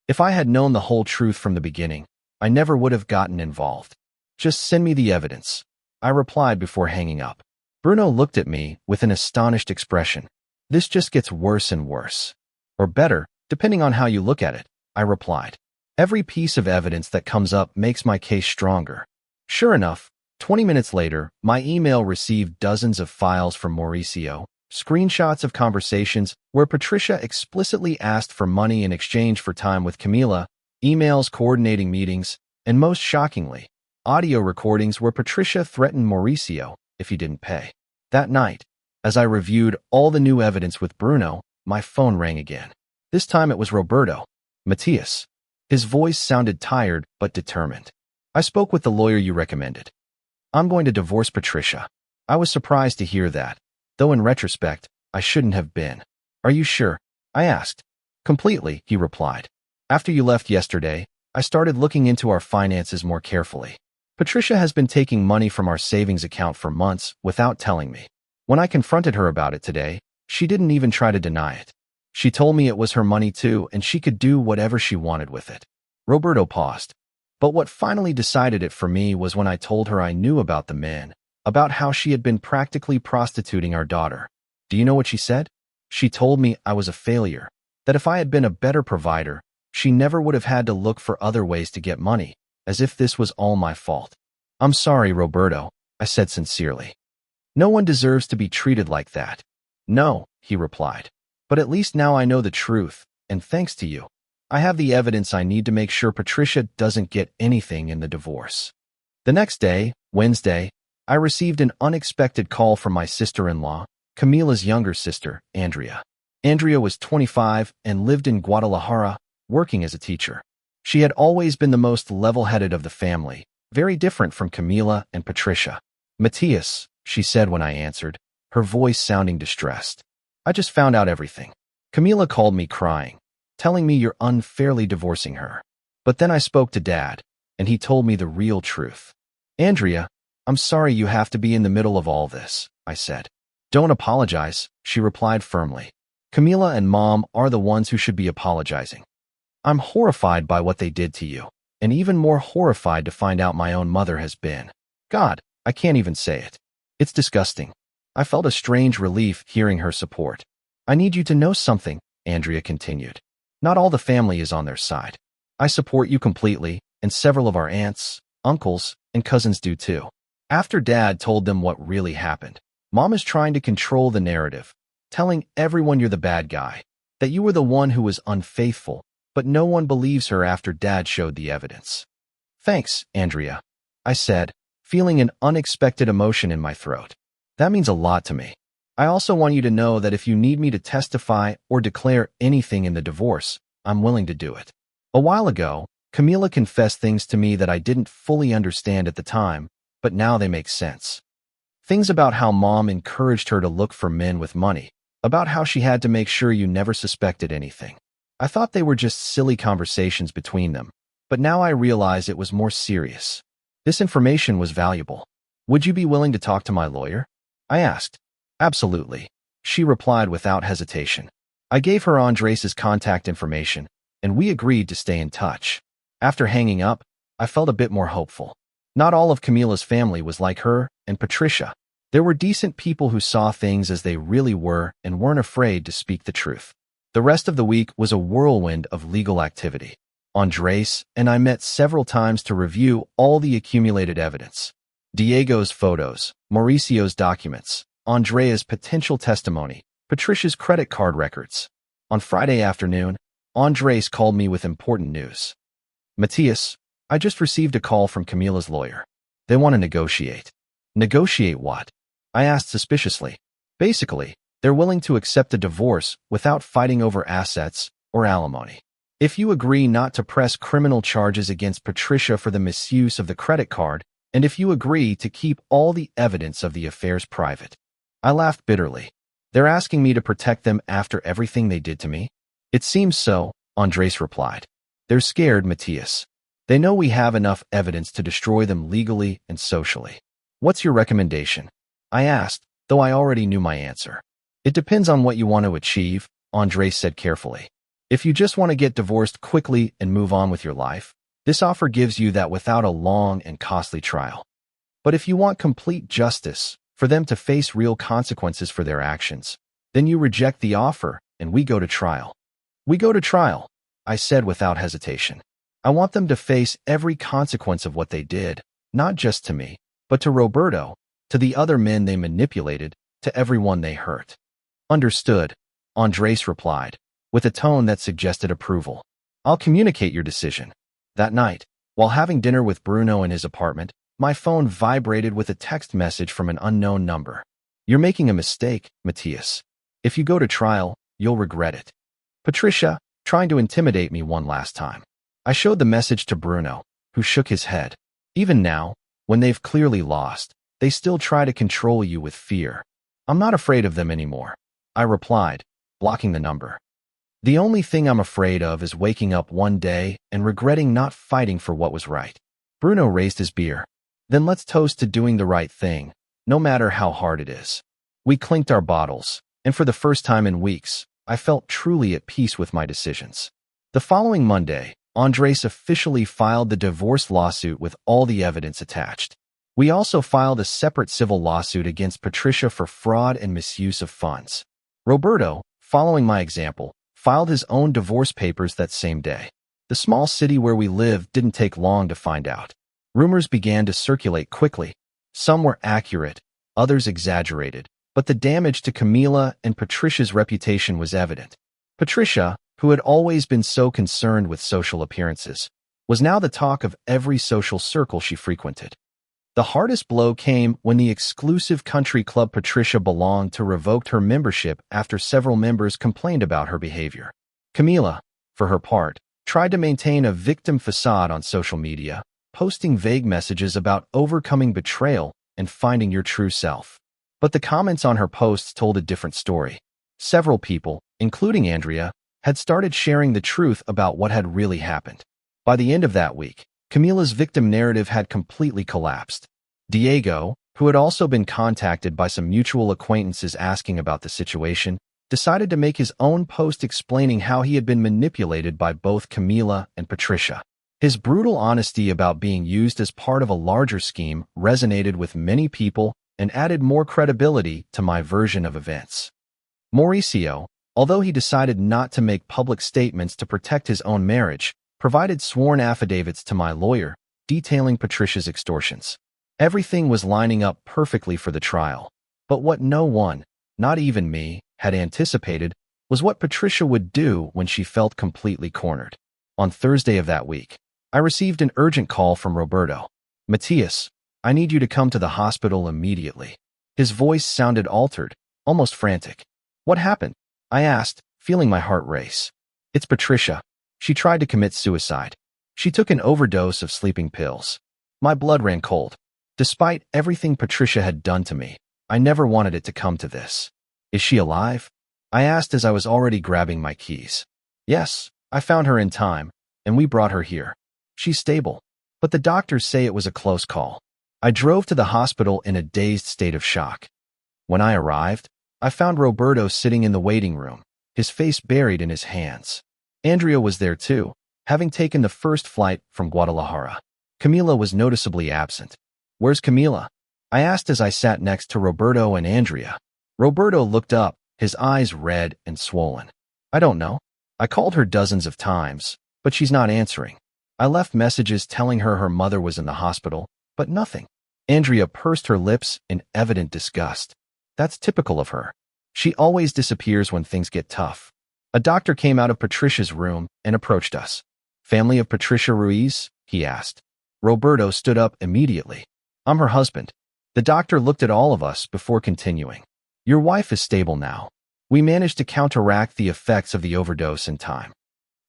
If I had known the whole truth from the beginning, I never would have gotten involved. Just send me the evidence, I replied before hanging up. Bruno looked at me with an astonished expression. This just gets worse and worse. Or better, depending on how you look at it, I replied. Every piece of evidence that comes up makes my case stronger. Sure enough, 20 minutes later, my email received dozens of files from Mauricio, screenshots of conversations where Patricia explicitly asked for money in exchange for time with Camila, emails coordinating meetings, and most shockingly, audio recordings where Patricia threatened Mauricio if he didn't pay. That night, as I reviewed all the new evidence with Bruno, my phone rang again. This time it was Roberto. Matthias. His voice sounded tired but determined. I spoke with the lawyer you recommended. I'm going to divorce Patricia. I was surprised to hear that, though in retrospect, I shouldn't have been. Are you sure? I asked. Completely, he replied. After you left yesterday, I started looking into our finances more carefully. Patricia has been taking money from our savings account for months without telling me. When I confronted her about it today, she didn't even try to deny it. She told me it was her money too and she could do whatever she wanted with it. Roberto paused. But what finally decided it for me was when I told her I knew about the men, about how she had been practically prostituting our daughter. Do you know what she said? She told me I was a failure, that if I had been a better provider, she never would have had to look for other ways to get money, as if this was all my fault. I'm sorry, Roberto, I said sincerely. No one deserves to be treated like that. No, he replied. But at least now I know the truth, and thanks to you, I have the evidence I need to make sure Patricia doesn't get anything in the divorce. The next day, Wednesday, I received an unexpected call from my sister-in-law, Camila's younger sister, Andrea. Andrea was 25 and lived in Guadalajara, working as a teacher. She had always been the most level-headed of the family, very different from Camila and Patricia. Matthias, she said when I answered, her voice sounding distressed. I just found out everything. Camila called me crying, telling me you're unfairly divorcing her. But then I spoke to Dad, and he told me the real truth. Andrea, I'm sorry you have to be in the middle of all this, I said. Don't apologize, she replied firmly. Camila and Mom are the ones who should be apologizing. I'm horrified by what they did to you, and even more horrified to find out my own mother has been. God, I can't even say it. It's disgusting. I felt a strange relief hearing her support. I need you to know something, Andrea continued. Not all the family is on their side. I support you completely, and several of our aunts, uncles, and cousins do too. After Dad told them what really happened, Mom is trying to control the narrative, telling everyone you're the bad guy, that you were the one who was unfaithful, but no one believes her after Dad showed the evidence. Thanks, Andrea, I said, feeling an unexpected emotion in my throat. That means a lot to me. I also want you to know that if you need me to testify or declare anything in the divorce, I'm willing to do it. A while ago, Camila confessed things to me that I didn't fully understand at the time, but now they make sense. Things about how Mom encouraged her to look for men with money, about how she had to make sure you never suspected anything. I thought they were just silly conversations between them, but now I realize it was more serious. This information was valuable. Would you be willing to talk to my lawyer? I asked. Absolutely, she replied without hesitation. I gave her Andres' contact information, and we agreed to stay in touch. After hanging up, I felt a bit more hopeful. Not all of Camila's family was like her and Patricia. There were decent people who saw things as they really were and weren't afraid to speak the truth. The rest of the week was a whirlwind of legal activity. Andres and I met several times to review all the accumulated evidence. Diego's photos, Mauricio's documents, Andrea's potential testimony, Patricia's credit card records. On Friday afternoon, Andres called me with important news. Matthias, I just received a call from Camila's lawyer. They want to negotiate. Negotiate what? I asked suspiciously. Basically, they're willing to accept a divorce without fighting over assets or alimony. If you agree not to press criminal charges against Patricia for the misuse of the credit card, and if you agree to keep all the evidence of the affairs private. I laughed bitterly. They're asking me to protect them after everything they did to me? It seems so, Andres replied. They're scared, Matthias. They know we have enough evidence to destroy them legally and socially. What's your recommendation? I asked, though I already knew my answer. It depends on what you want to achieve, Andres said carefully. If you just want to get divorced quickly and move on with your life, this offer gives you that without a long and costly trial. But if you want complete justice, for them to face real consequences for their actions, then you reject the offer and we go to trial. We go to trial, I said without hesitation. I want them to face every consequence of what they did, not just to me, but to Roberto, to the other men they manipulated, to everyone they hurt. Understood, Andres replied, with a tone that suggested approval. I'll communicate your decision. That night, while having dinner with Bruno in his apartment, my phone vibrated with a text message from an unknown number. You're making a mistake, Matthias. If you go to trial, you'll regret it. Patricia, trying to intimidate me one last time. I showed the message to Bruno, who shook his head. Even now, when they've clearly lost, they still try to control you with fear. I'm not afraid of them anymore, I replied, blocking the number. The only thing I'm afraid of is waking up one day and regretting not fighting for what was right. Bruno raised his beer. Then let's toast to doing the right thing, no matter how hard it is. We clinked our bottles, and for the first time in weeks, I felt truly at peace with my decisions. The following Monday, Andres officially filed the divorce lawsuit with all the evidence attached. We also filed a separate civil lawsuit against Patricia for fraud and misuse of funds. Roberto, following my example, filed his own divorce papers that same day. The small city where we lived didn't take long to find out. Rumors began to circulate quickly. Some were accurate, others exaggerated, but the damage to Camila and Patricia's reputation was evident. Patricia, who had always been so concerned with social appearances, was now the talk of every social circle she frequented. The hardest blow came when the exclusive country club Patricia belonged to revoked her membership after several members complained about her behavior. Camila, for her part, tried to maintain a victim facade on social media, posting vague messages about overcoming betrayal and finding your true self. But the comments on her posts told a different story. Several people, including Andrea, had started sharing the truth about what had really happened. By the end of that week, Camila's victim narrative had completely collapsed. Diego, who had also been contacted by some mutual acquaintances asking about the situation, decided to make his own post explaining how he had been manipulated by both Camila and Patricia. His brutal honesty about being used as part of a larger scheme resonated with many people and added more credibility to my version of events. Mauricio, although he decided not to make public statements to protect his own marriage, provided sworn affidavits to my lawyer detailing Patricia's extortions. Everything was lining up perfectly for the trial, but what no one, not even me, had anticipated was what Patricia would do when she felt completely cornered. On Thursday of that week, I received an urgent call from Roberto. Matthias, I need you to come to the hospital immediately. His voice sounded altered, almost frantic. What happened? I asked, feeling my heart race. It's Patricia. She tried to commit suicide. She took an overdose of sleeping pills. My blood ran cold. Despite everything Patricia had done to me, I never wanted it to come to this. Is she alive? I asked as I was already grabbing my keys. Yes, I found her in time, and we brought her here. She's stable, but the doctors say it was a close call. I drove to the hospital in a dazed state of shock. When I arrived, I found Roberto sitting in the waiting room, his face buried in his hands. Andrea was there too, having taken the first flight from Guadalajara. Camila was noticeably absent. Where's Camila? I asked as I sat next to Roberto and Andrea. Roberto looked up, his eyes red and swollen. I don't know. I called her dozens of times, but she's not answering. I left messages telling her her mother was in the hospital, but nothing. Andrea pursed her lips in evident disgust. That's typical of her. She always disappears when things get tough. A doctor came out of Patricia's room and approached us. Family of Patricia Ruiz? He asked. Roberto stood up immediately. I'm her husband. The doctor looked at all of us before continuing. Your wife is stable now. We managed to counteract the effects of the overdose in time.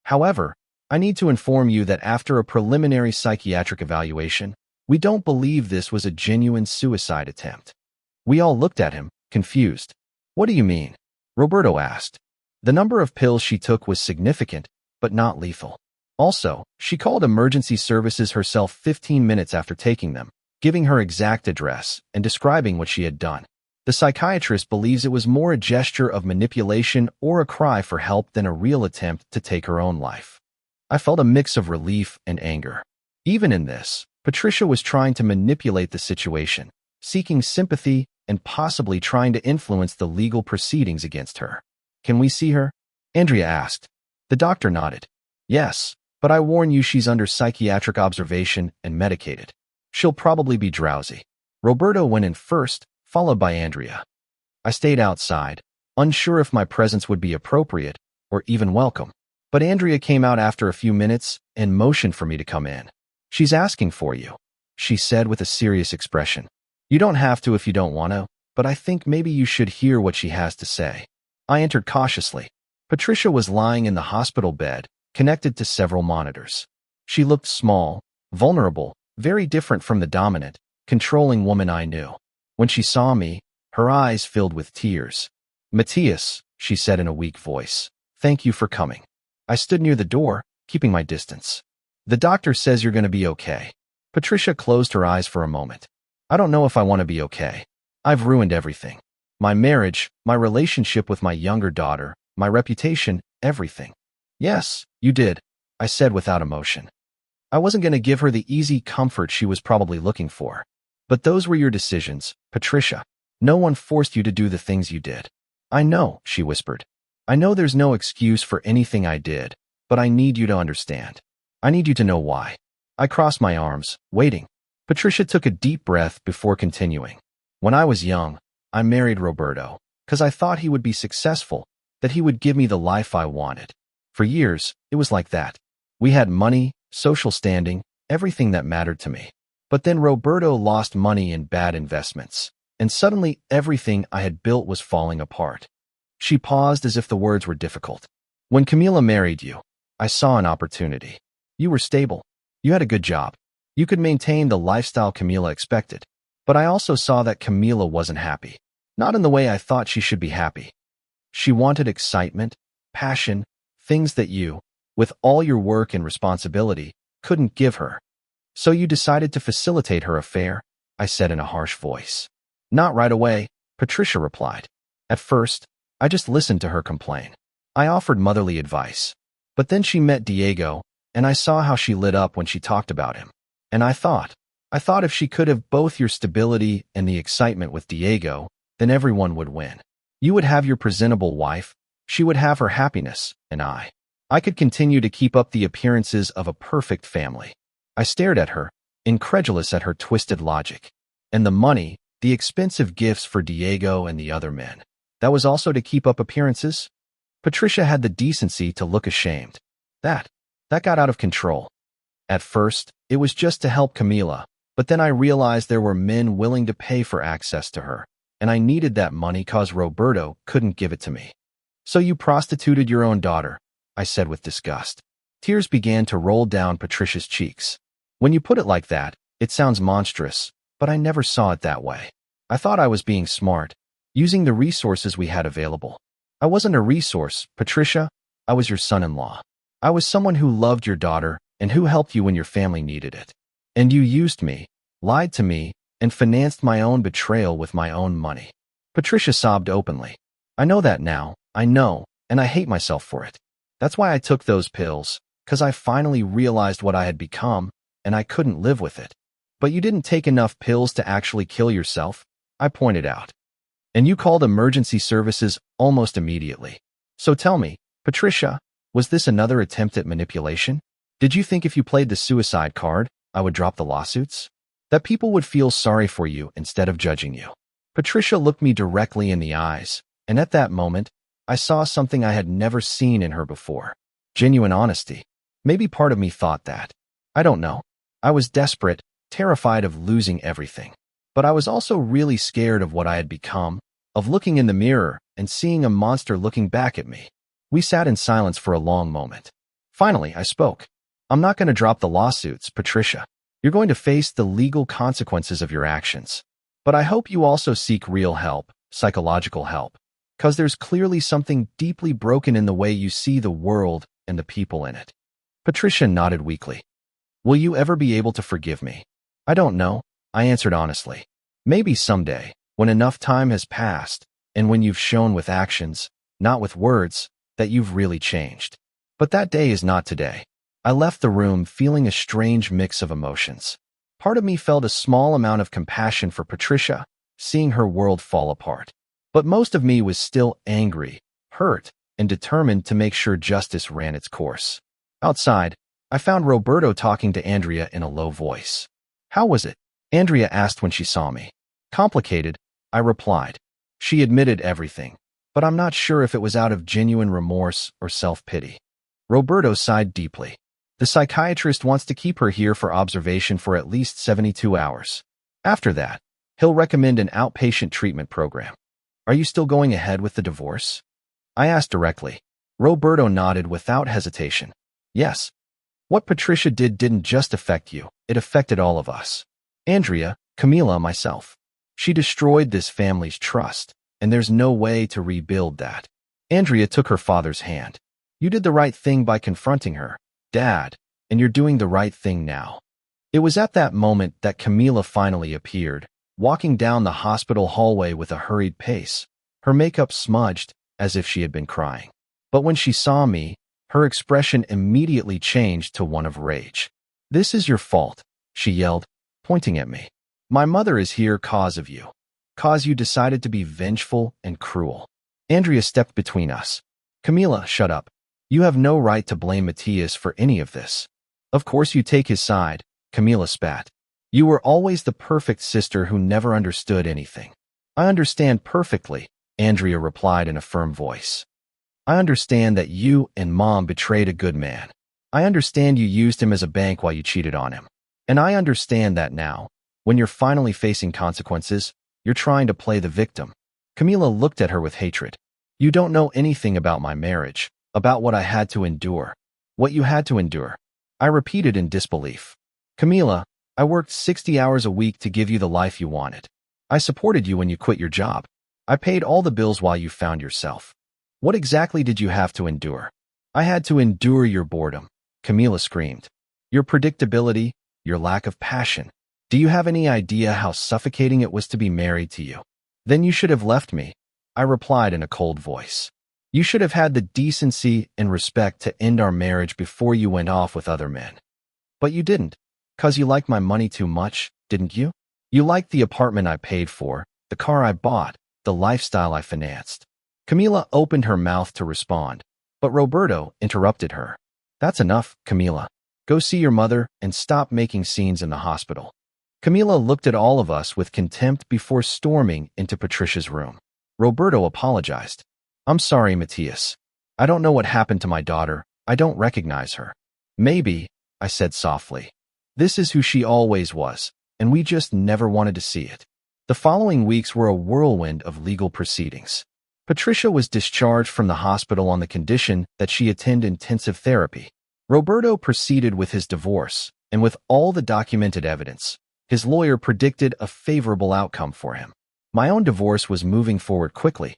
However, I need to inform you that after a preliminary psychiatric evaluation, we don't believe this was a genuine suicide attempt. We all looked at him, confused. What do you mean? Roberto asked. The number of pills she took was significant, but not lethal. Also, she called emergency services herself 15 minutes after taking them, giving her exact address and describing what she had done. The psychiatrist believes it was more a gesture of manipulation or a cry for help than a real attempt to take her own life. I felt a mix of relief and anger. Even in this, Patricia was trying to manipulate the situation, seeking sympathy and possibly trying to influence the legal proceedings against her. Can we see her? Andrea asked. The doctor nodded. Yes, but I warn you she's under psychiatric observation and medicated. She'll probably be drowsy. Roberto went in first, followed by Andrea. I stayed outside, unsure if my presence would be appropriate or even welcome. But Andrea came out after a few minutes and motioned for me to come in. She's asking for you, she said with a serious expression. You don't have to if you don't want to, but I think maybe you should hear what she has to say. I entered cautiously. Patricia was lying in the hospital bed, connected to several monitors. She looked small, vulnerable, very different from the dominant, controlling woman I knew. When she saw me, her eyes filled with tears. Matthias, she said in a weak voice, thank you for coming. I stood near the door, keeping my distance. The doctor says you're going to be okay. Patricia closed her eyes for a moment. I don't know if I want to be okay. I've ruined everything. My marriage, my relationship with my younger daughter, my reputation, everything. Yes, you did, I said without emotion. I wasn't going to give her the easy comfort she was probably looking for. But those were your decisions, Patricia. No one forced you to do the things you did. I know, she whispered. I know there's no excuse for anything I did, but I need you to understand. I need you to know why. I crossed my arms, waiting. Patricia took a deep breath before continuing. When I was young, I married Roberto, because I thought he would be successful, that he would give me the life I wanted. For years, it was like that. We had money, social standing, everything that mattered to me. But then Roberto lost money in bad investments, and suddenly everything I had built was falling apart. She paused as if the words were difficult. When Camila married you, I saw an opportunity. You were stable. You had a good job. You could maintain the lifestyle Camila expected. But I also saw that Camila wasn't happy. Not in the way I thought she should be happy. She wanted excitement, passion, things that you, with all your work and responsibility, couldn't give her. So you decided to facilitate her affair, I said in a harsh voice. Not right away, Patricia replied. At first, I just listened to her complain. I offered motherly advice. But then she met Diego, and I saw how she lit up when she talked about him. And I thought if she could have both your stability and the excitement with Diego, then everyone would win. You would have your presentable wife, she would have her happiness, and I could continue to keep up the appearances of a perfect family. I stared at her, incredulous at her twisted logic. And the money, the expensive gifts for Diego and the other men, that was also to keep up appearances? Patricia had the decency to look ashamed. That That got out of control. At first, it was just to help Camila, but then I realized there were men willing to pay for access to her, and I needed that money cause Roberto couldn't give it to me. So you prostituted your own daughter, I said with disgust. Tears began to roll down Patricia's cheeks. When you put it like that, it sounds monstrous, but I never saw it that way. I thought I was being smart, using the resources we had available. I wasn't a resource, Patricia. I was your son-in-law. I was someone who loved your daughter and who helped you when your family needed it. And you used me, lied to me, and financed my own betrayal with my own money. Patricia sobbed openly. I know that now, I know, and I hate myself for it. That's why I took those pills, because I finally realized what I had become, and I couldn't live with it. But you didn't take enough pills to actually kill yourself, I pointed out. And you called emergency services almost immediately. So tell me, Patricia, was this another attempt at manipulation? Did you think if you played the suicide card, I would drop the lawsuits? That people would feel sorry for you instead of judging you? Patricia looked me directly in the eyes, and at that moment, I saw something I had never seen in her before. Genuine honesty. Maybe part of me thought that. I don't know. I was desperate, terrified of losing everything. But I was also really scared of what I had become, of looking in the mirror and seeing a monster looking back at me. We sat in silence for a long moment. Finally, I spoke. I'm not going to drop the lawsuits, Patricia. You're going to face the legal consequences of your actions. But I hope you also seek real help, psychological help, because there's clearly something deeply broken in the way you see the world and the people in it. Patricia nodded weakly. Will you ever be able to forgive me? I don't know, I answered honestly. Maybe someday, when enough time has passed, and when you've shown with actions, not with words, that you've really changed. But that day is not today. I left the room feeling a strange mix of emotions. Part of me felt a small amount of compassion for Patricia, seeing her world fall apart. But most of me was still angry, hurt, and determined to make sure justice ran its course. Outside, I found Roberto talking to Andrea in a low voice. How was it? Andrea asked when she saw me. Complicated, I replied. She admitted everything, but I'm not sure if it was out of genuine remorse or self-pity. Roberto sighed deeply. The psychiatrist wants to keep her here for observation for at least 72 hours. After that, he'll recommend an outpatient treatment program. Are you still going ahead with the divorce? I asked directly. Roberto nodded without hesitation. Yes. What Patricia did didn't just affect you, it affected all of us. Andrea, Camila, myself. She destroyed this family's trust, and there's no way to rebuild that. Andrea took her father's hand. You did the right thing by confronting her, Dad, and you're doing the right thing now. It was at that moment that Camila finally appeared, walking down the hospital hallway with a hurried pace, her makeup smudged as if she had been crying. But when she saw me, her expression immediately changed to one of rage. This is your fault, she yelled, pointing at me. My mother is here cause of you. Cause you decided to be vengeful and cruel. Andrea stepped between us. Camila, shut up. You have no right to blame Matthias for any of this. Of course you take his side, Camila spat. You were always the perfect sister who never understood anything. I understand perfectly, Andrea replied in a firm voice. I understand that you and Mom betrayed a good man. I understand you used him as a bank while you cheated on him. And I understand that now, when you're finally facing consequences, you're trying to play the victim. Camila looked at her with hatred. You don't know anything about my marriage, about what I had to endure. What you had to endure. I repeated in disbelief. Camila, I worked 60 hours a week to give you the life you wanted. I supported you when you quit your job. I paid all the bills while you found yourself. What exactly did you have to endure? I had to endure your boredom, Camila screamed. Your predictability, your lack of passion. Do you have any idea how suffocating it was to be married to you? Then you should have left me, I replied in a cold voice. You should have had the decency and respect to end our marriage before you went off with other men. But you didn't, 'cause you liked my money too much, didn't you? You liked the apartment I paid for, the car I bought, the lifestyle I financed. Camila opened her mouth to respond, but Roberto interrupted her. That's enough, Camila. Go see your mother and stop making scenes in the hospital. Camila looked at all of us with contempt before storming into Patricia's room. Roberto apologized. I'm sorry, Matthias. I don't know what happened to my daughter. I don't recognize her. Maybe, I said softly. This is who she always was, and we just never wanted to see it. The following weeks were a whirlwind of legal proceedings. Patricia was discharged from the hospital on the condition that she attend intensive therapy. Roberto proceeded with his divorce, and with all the documented evidence, his lawyer predicted a favorable outcome for him. My own divorce was moving forward quickly.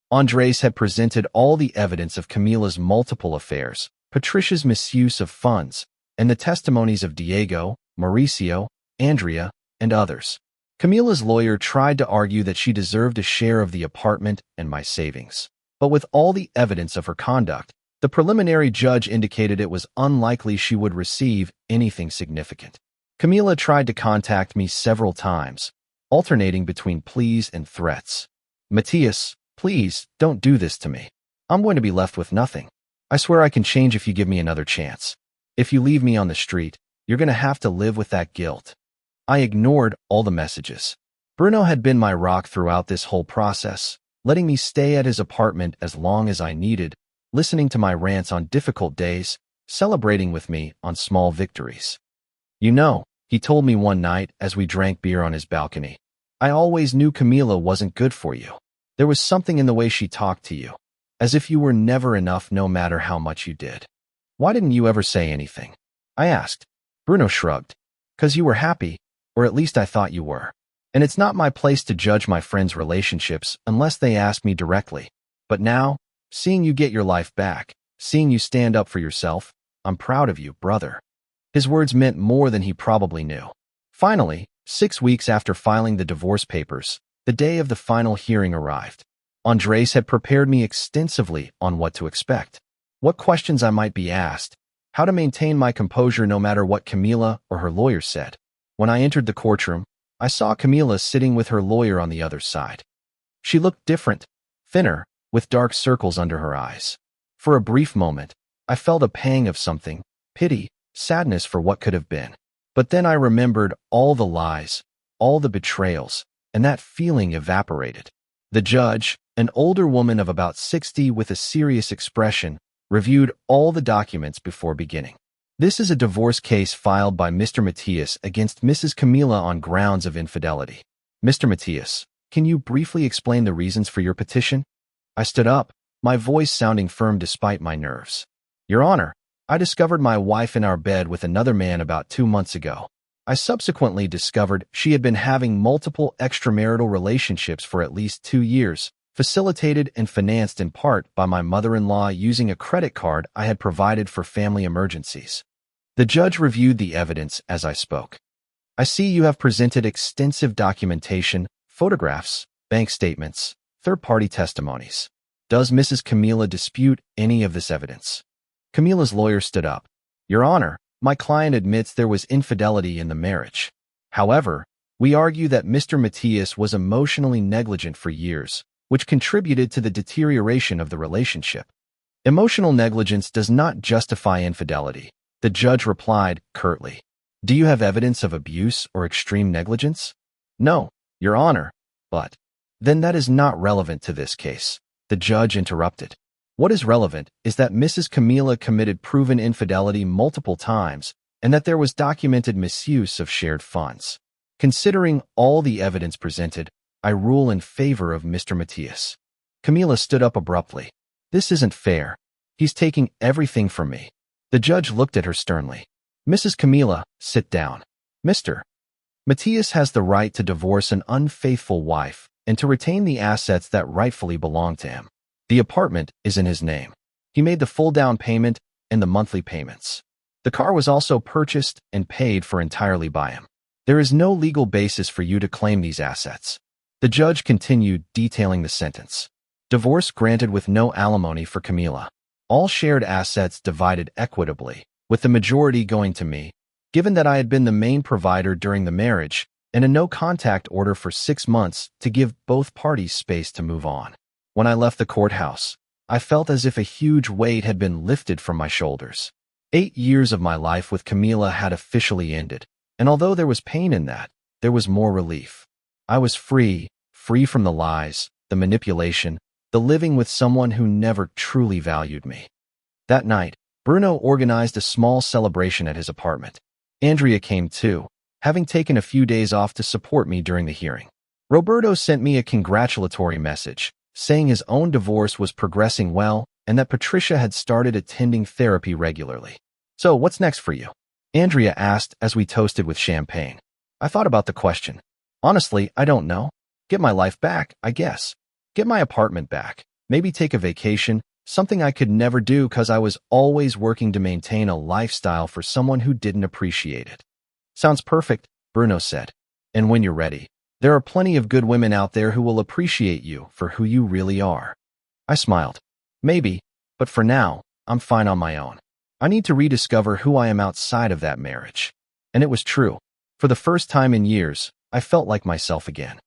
Andres had presented all the evidence of Camila's multiple affairs, Patricia's misuse of funds, and the testimonies of Diego, Mauricio, Andrea, and others. Camila's lawyer tried to argue that she deserved a share of the apartment and my savings. But with all the evidence of her conduct, the preliminary judge indicated it was unlikely she would receive anything significant. Camila tried to contact me several times, alternating between pleas and threats. Matias, please, don't do this to me. I'm going to be left with nothing. I swear I can change if you give me another chance. If you leave me on the street, you're going to have to live with that guilt. I ignored all the messages. Bruno had been my rock throughout this whole process, letting me stay at his apartment as long as I needed, listening to my rants on difficult days, celebrating with me on small victories. You know, he told me one night as we drank beer on his balcony, I always knew Camila wasn't good for you. There was something in the way she talked to you, as if you were never enough no matter how much you did. Why didn't you ever say anything? I asked. Bruno shrugged. 'Cause you were happy, or at least I thought you were. And it's not my place to judge my friends' relationships unless they ask me directly. But now, seeing you get your life back, seeing you stand up for yourself, I'm proud of you, brother. His words meant more than he probably knew. Finally, 6 weeks after filing the divorce papers, the day of the final hearing arrived. Andres had prepared me extensively on what to expect, what questions I might be asked, how to maintain my composure no matter what Camila or her lawyer said. When I entered the courtroom, I saw Camila sitting with her lawyer on the other side. She looked different, thinner, with dark circles under her eyes. For a brief moment, I felt a pang of something, pity, sadness for what could have been. But then I remembered all the lies, all the betrayals, and that feeling evaporated. The judge, an older woman of about 60 with a serious expression, reviewed all the documents before beginning. This is a divorce case filed by Mr. Matias against Mrs. Camila on grounds of infidelity. Mr. Matias, can you briefly explain the reasons for your petition? I stood up, my voice sounding firm despite my nerves. Your Honor, I discovered my wife in our bed with another man about 2 months ago. I subsequently discovered she had been having multiple extramarital relationships for at least 2 years, facilitated and financed in part by my mother-in-law using a credit card I had provided for family emergencies. The judge reviewed the evidence as I spoke. I see you have presented extensive documentation, photographs, bank statements, third-party testimonies. Does Mrs. Camila dispute any of this evidence? Camila's lawyer stood up. Your Honor, my client admits there was infidelity in the marriage. However, we argue that Mr. Matias was emotionally negligent for years, which contributed to the deterioration of the relationship. Emotional negligence does not justify infidelity, the judge replied curtly. Do you have evidence of abuse or extreme negligence? No, Your Honor, but then that is not relevant to this case, the judge interrupted. What is relevant is that Mrs. Camila committed proven infidelity multiple times and that there was documented misuse of shared funds. Considering all the evidence presented, I rule in favor of Mr. Matias. Camila stood up abruptly. This isn't fair. He's taking everything from me. The judge looked at her sternly. Mrs. Camila, sit down. Mr. Matias has the right to divorce an unfaithful wife and to retain the assets that rightfully belong to him. The apartment is in his name. He made the full down payment and the monthly payments. The car was also purchased and paid for entirely by him. There is no legal basis for you to claim these assets. The judge continued, detailing the sentence. Divorce granted with no alimony for Camila. All shared assets divided equitably, with the majority going to me, given that I had been the main provider during the marriage, and a no-contact order for 6 months to give both parties space to move on. When I left the courthouse, I felt as if a huge weight had been lifted from my shoulders. 8 years of my life with Camila had officially ended, and although there was pain in that, there was more relief. I was free from the lies, the manipulation, the living with someone who never truly valued me. That night, Bruno organized a small celebration at his apartment. Andrea came too, having taken a few days off to support me during the hearing. Roberto sent me a congratulatory message, saying his own divorce was progressing well and that Patricia had started attending therapy regularly. "So, what's next for you?" Andrea asked as we toasted with champagne. I thought about the question. Honestly, I don't know. Get my life back, I guess. Get my apartment back. Maybe take a vacation, something I could never do because I was always working to maintain a lifestyle for someone who didn't appreciate it. Sounds perfect, Bruno said. And when you're ready, there are plenty of good women out there who will appreciate you for who you really are. I smiled. Maybe, but for now, I'm fine on my own. I need to rediscover who I am outside of that marriage. And it was true. For the first time in years, I felt like myself again.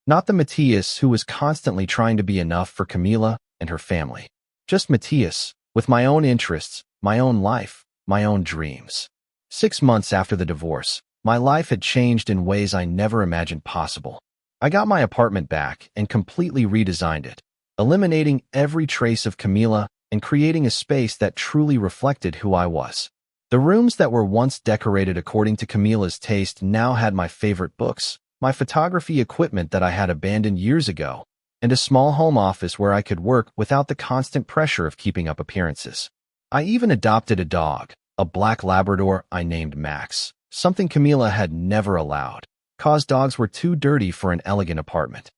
Not the Matthias who was constantly trying to be enough for Camila and her family. Just Matthias, with my own interests, my own life, my own dreams. 6 months after the divorce, my life had changed in ways I never imagined possible. I got my apartment back and completely redesigned it, eliminating every trace of Camila and creating a space that truly reflected who I was. The rooms that were once decorated according to Camila's taste now had my favorite books, my photography equipment that I had abandoned years ago, and a small home office where I could work without the constant pressure of keeping up appearances. I even adopted a dog, a black Labrador I named Max, something Camila had never allowed, cause dogs were too dirty for an elegant apartment.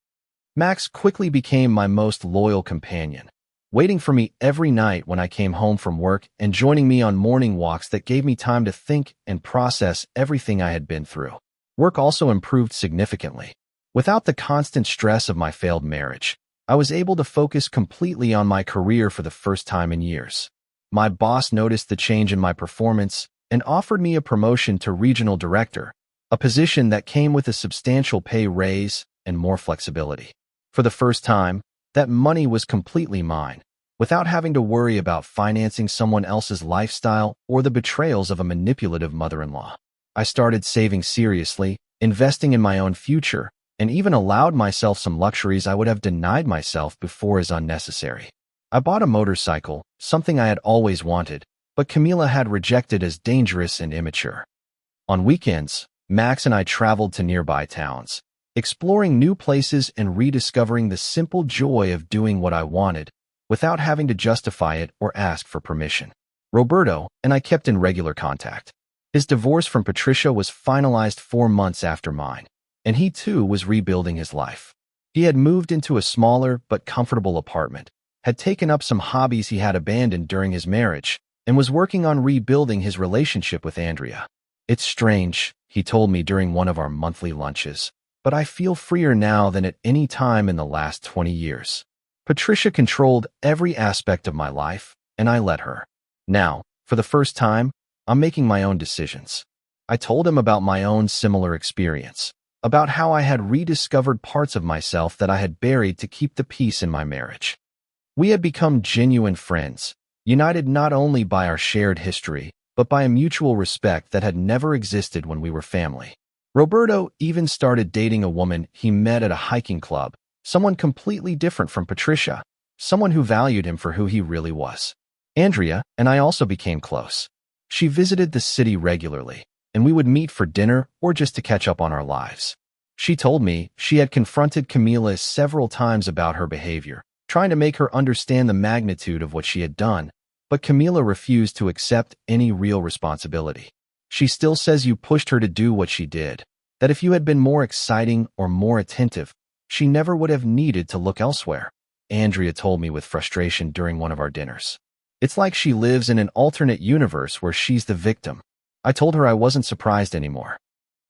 Max quickly became my most loyal companion, waiting for me every night when I came home from work and joining me on morning walks that gave me time to think and process everything I had been through. Work also improved significantly. Without the constant stress of my failed marriage, I was able to focus completely on my career for the first time in years. My boss noticed the change in my performance and offered me a promotion to regional director, a position that came with a substantial pay raise and more flexibility. For the first time, that money was completely mine, without having to worry about financing someone else's lifestyle or the betrayals of a manipulative mother-in-law. I started saving seriously, investing in my own future, and even allowed myself some luxuries I would have denied myself before as unnecessary. I bought a motorcycle, something I had always wanted, but Camila had rejected as dangerous and immature. On weekends, Max and I traveled to nearby towns, exploring new places and rediscovering the simple joy of doing what I wanted without having to justify it or ask for permission. Roberto and I kept in regular contact. His divorce from Patricia was finalized 4 months after mine, and he too was rebuilding his life. He had moved into a smaller but comfortable apartment, had taken up some hobbies he had abandoned during his marriage, and was working on rebuilding his relationship with Andrea. "It's strange," he told me during one of our monthly lunches, "but I feel freer now than at any time in the last 20 years. Patricia controlled every aspect of my life, and I let her. Now, for the first time, I'm making my own decisions." I told him about my own similar experience, about how I had rediscovered parts of myself that I had buried to keep the peace in my marriage. We had become genuine friends, united not only by our shared history, but by a mutual respect that had never existed when we were family. Roberto even started dating a woman he met at a hiking club, someone completely different from Patricia, someone who valued him for who he really was. Andrea and I also became close. She visited the city regularly, and we would meet for dinner or just to catch up on our lives. She told me she had confronted Camila several times about her behavior, trying to make her understand the magnitude of what she had done, but Camila refused to accept any real responsibility. She still says you pushed her to do what she did, that if you had been more exciting or more attentive, she never would have needed to look elsewhere, Andrea told me with frustration during one of our dinners. It's like she lives in an alternate universe where she's the victim. I told her I wasn't surprised anymore.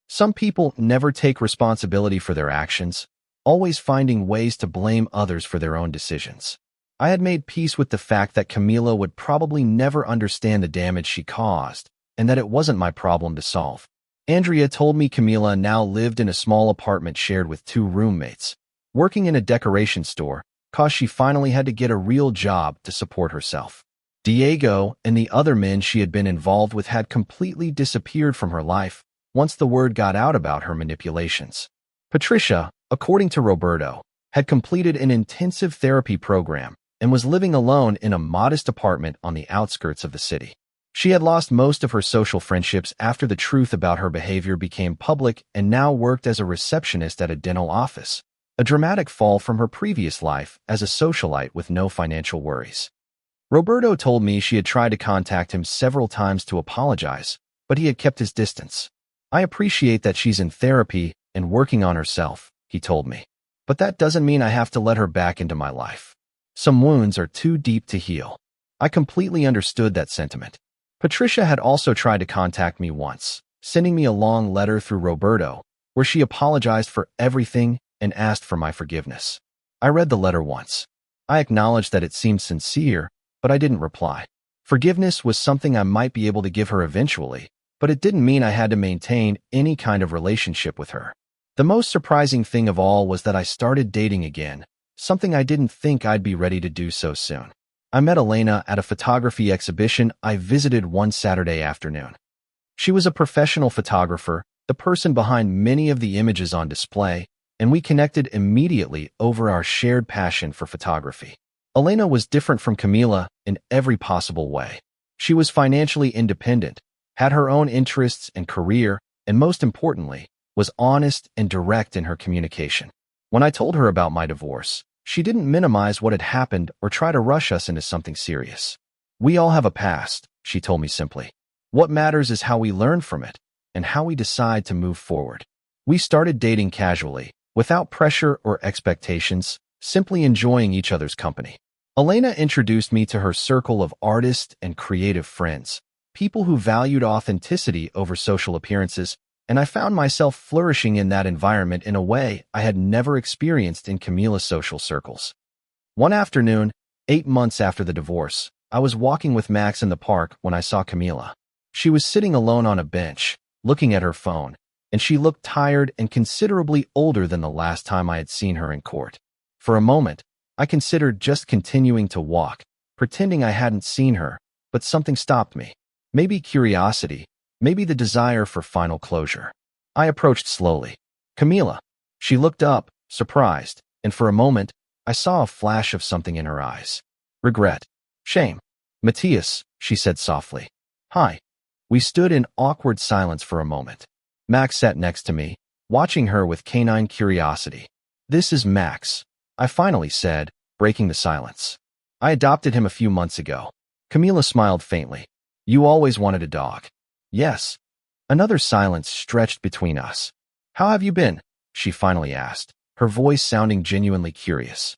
Some people never take responsibility for their actions, always finding ways to blame others for their own decisions. I had made peace with the fact that Camila would probably never understand the damage she caused, and that it wasn't my problem to solve. Andrea told me Camila now lived in a small apartment shared with 2 roommates, working in a decoration store, cause she finally had to get a real job to support herself. Diego and the other men she had been involved with had completely disappeared from her life once the word got out about her manipulations. Patricia, according to Roberto, had completed an intensive therapy program and was living alone in a modest apartment on the outskirts of the city. She had lost most of her social friendships after the truth about her behavior became public and now worked as a receptionist at a dental office, a dramatic fall from her previous life as a socialite with no financial worries. Roberto told me she had tried to contact him several times to apologize, but he had kept his distance. I appreciate that she's in therapy and working on herself, he told me. But that doesn't mean I have to let her back into my life. Some wounds are too deep to heal. I completely understood that sentiment. Patricia had also tried to contact me once, sending me a long letter through Roberto, where she apologized for everything and asked for my forgiveness. I read the letter once. I acknowledged that it seemed sincere, but I didn't reply. Forgiveness was something I might be able to give her eventually, but it didn't mean I had to maintain any kind of relationship with her. The most surprising thing of all was that I started dating again, something I didn't think I'd be ready to do so soon. I met Elena at a photography exhibition I visited one Saturday afternoon. She was a professional photographer, the person behind many of the images on display, and we connected immediately over our shared passion for photography. Elena was different from Camila in every possible way. She was financially independent, had her own interests and career, and most importantly, was honest and direct in her communication. When I told her about my divorce, she didn't minimize what had happened or try to rush us into something serious. We all have a past, she told me simply. What matters is how we learn from it and how we decide to move forward. We started dating casually, without pressure or expectations, simply enjoying each other's company. Elena introduced me to her circle of artists and creative friends, people who valued authenticity over social appearances, and I found myself flourishing in that environment in a way I had never experienced in Camila's social circles. One afternoon, 8 months after the divorce, I was walking with Max in the park when I saw Camila. She was sitting alone on a bench, looking at her phone, and she looked tired and considerably older than the last time I had seen her in court. For a moment, I considered just continuing to walk, pretending I hadn't seen her, but something stopped me. Maybe curiosity, maybe the desire for final closure. I approached slowly. Camila. She looked up, surprised, and for a moment, I saw a flash of something in her eyes. Regret. Shame. Matthias, she said softly. Hi. We stood in awkward silence for a moment. Max sat next to me, watching her with canine curiosity. This is Max, I finally said, breaking the silence. I adopted him a few months ago. Camila smiled faintly. You always wanted a dog. Yes. Another silence stretched between us. How have you been? She finally asked, her voice sounding genuinely curious.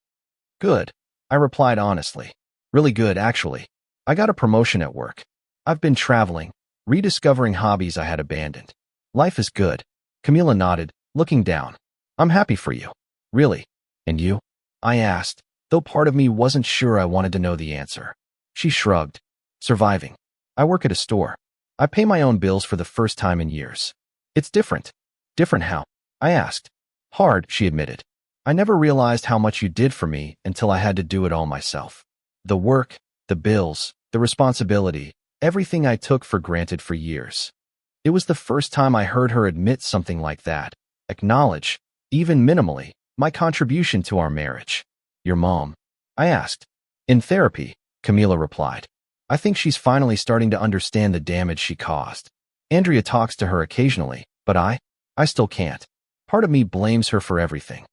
Good, I replied honestly. Really good, actually. I got a promotion at work. I've been traveling, rediscovering hobbies I had abandoned. Life is good. Camila nodded, looking down. I'm happy for you. Really? And you? I asked, though part of me wasn't sure I wanted to know the answer. She shrugged. Surviving. I work at a store. I pay my own bills for the first time in years. It's different. Different how? I asked. Hard, she admitted. I never realized how much you did for me until I had to do it all myself. The work, the bills, the responsibility, everything I took for granted for years. It was the first time I heard her admit something like that, acknowledge, even minimally, my contribution to our marriage. Your mom? I asked. In therapy, Camila replied. I think she's finally starting to understand the damage she caused. Andrea talks to her occasionally, but I still can't. Part of me blames her for everything.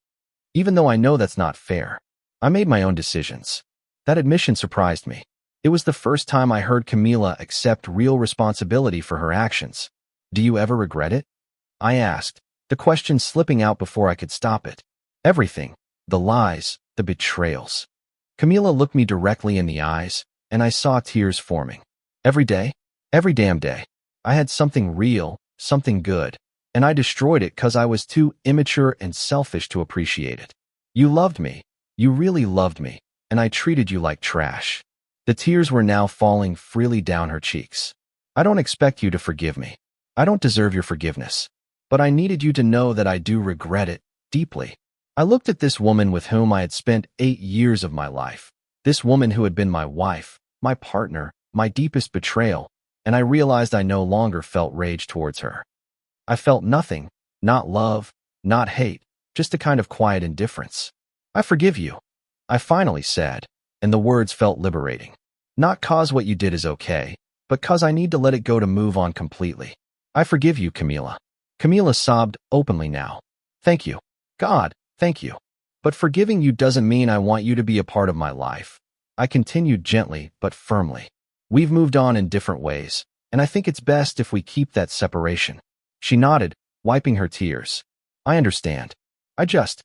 Even though I know that's not fair. I made my own decisions. That admission surprised me. It was the first time I heard Camila accept real responsibility for her actions. Do you ever regret it? I asked, the question slipping out before I could stop it. Everything. The lies, the betrayals. Camila looked me directly in the eyes, and I saw tears forming. Every day? Every damn day. I had something real, something good, and I destroyed it because I was too immature and selfish to appreciate it. You loved me. You really loved me, and I treated you like trash. The tears were now falling freely down her cheeks. I don't expect you to forgive me. I don't deserve your forgiveness. But I needed you to know that I do regret it, deeply. I looked at this woman with whom I had spent 8 years of my life. This woman who had been my wife, my partner, my deepest betrayal, and I realized I no longer felt rage towards her. I felt nothing, not love, not hate, just a kind of quiet indifference. I forgive you, I finally said, and the words felt liberating. Not 'cause what you did is okay, but 'cause I need to let it go to move on completely. I forgive you, Camila. Camila sobbed openly now. Thank you. God, thank you. But forgiving you doesn't mean I want you to be a part of my life. I continued gently but firmly. We've moved on in different ways, and I think it's best if we keep that separation. She nodded, wiping her tears. I understand. I just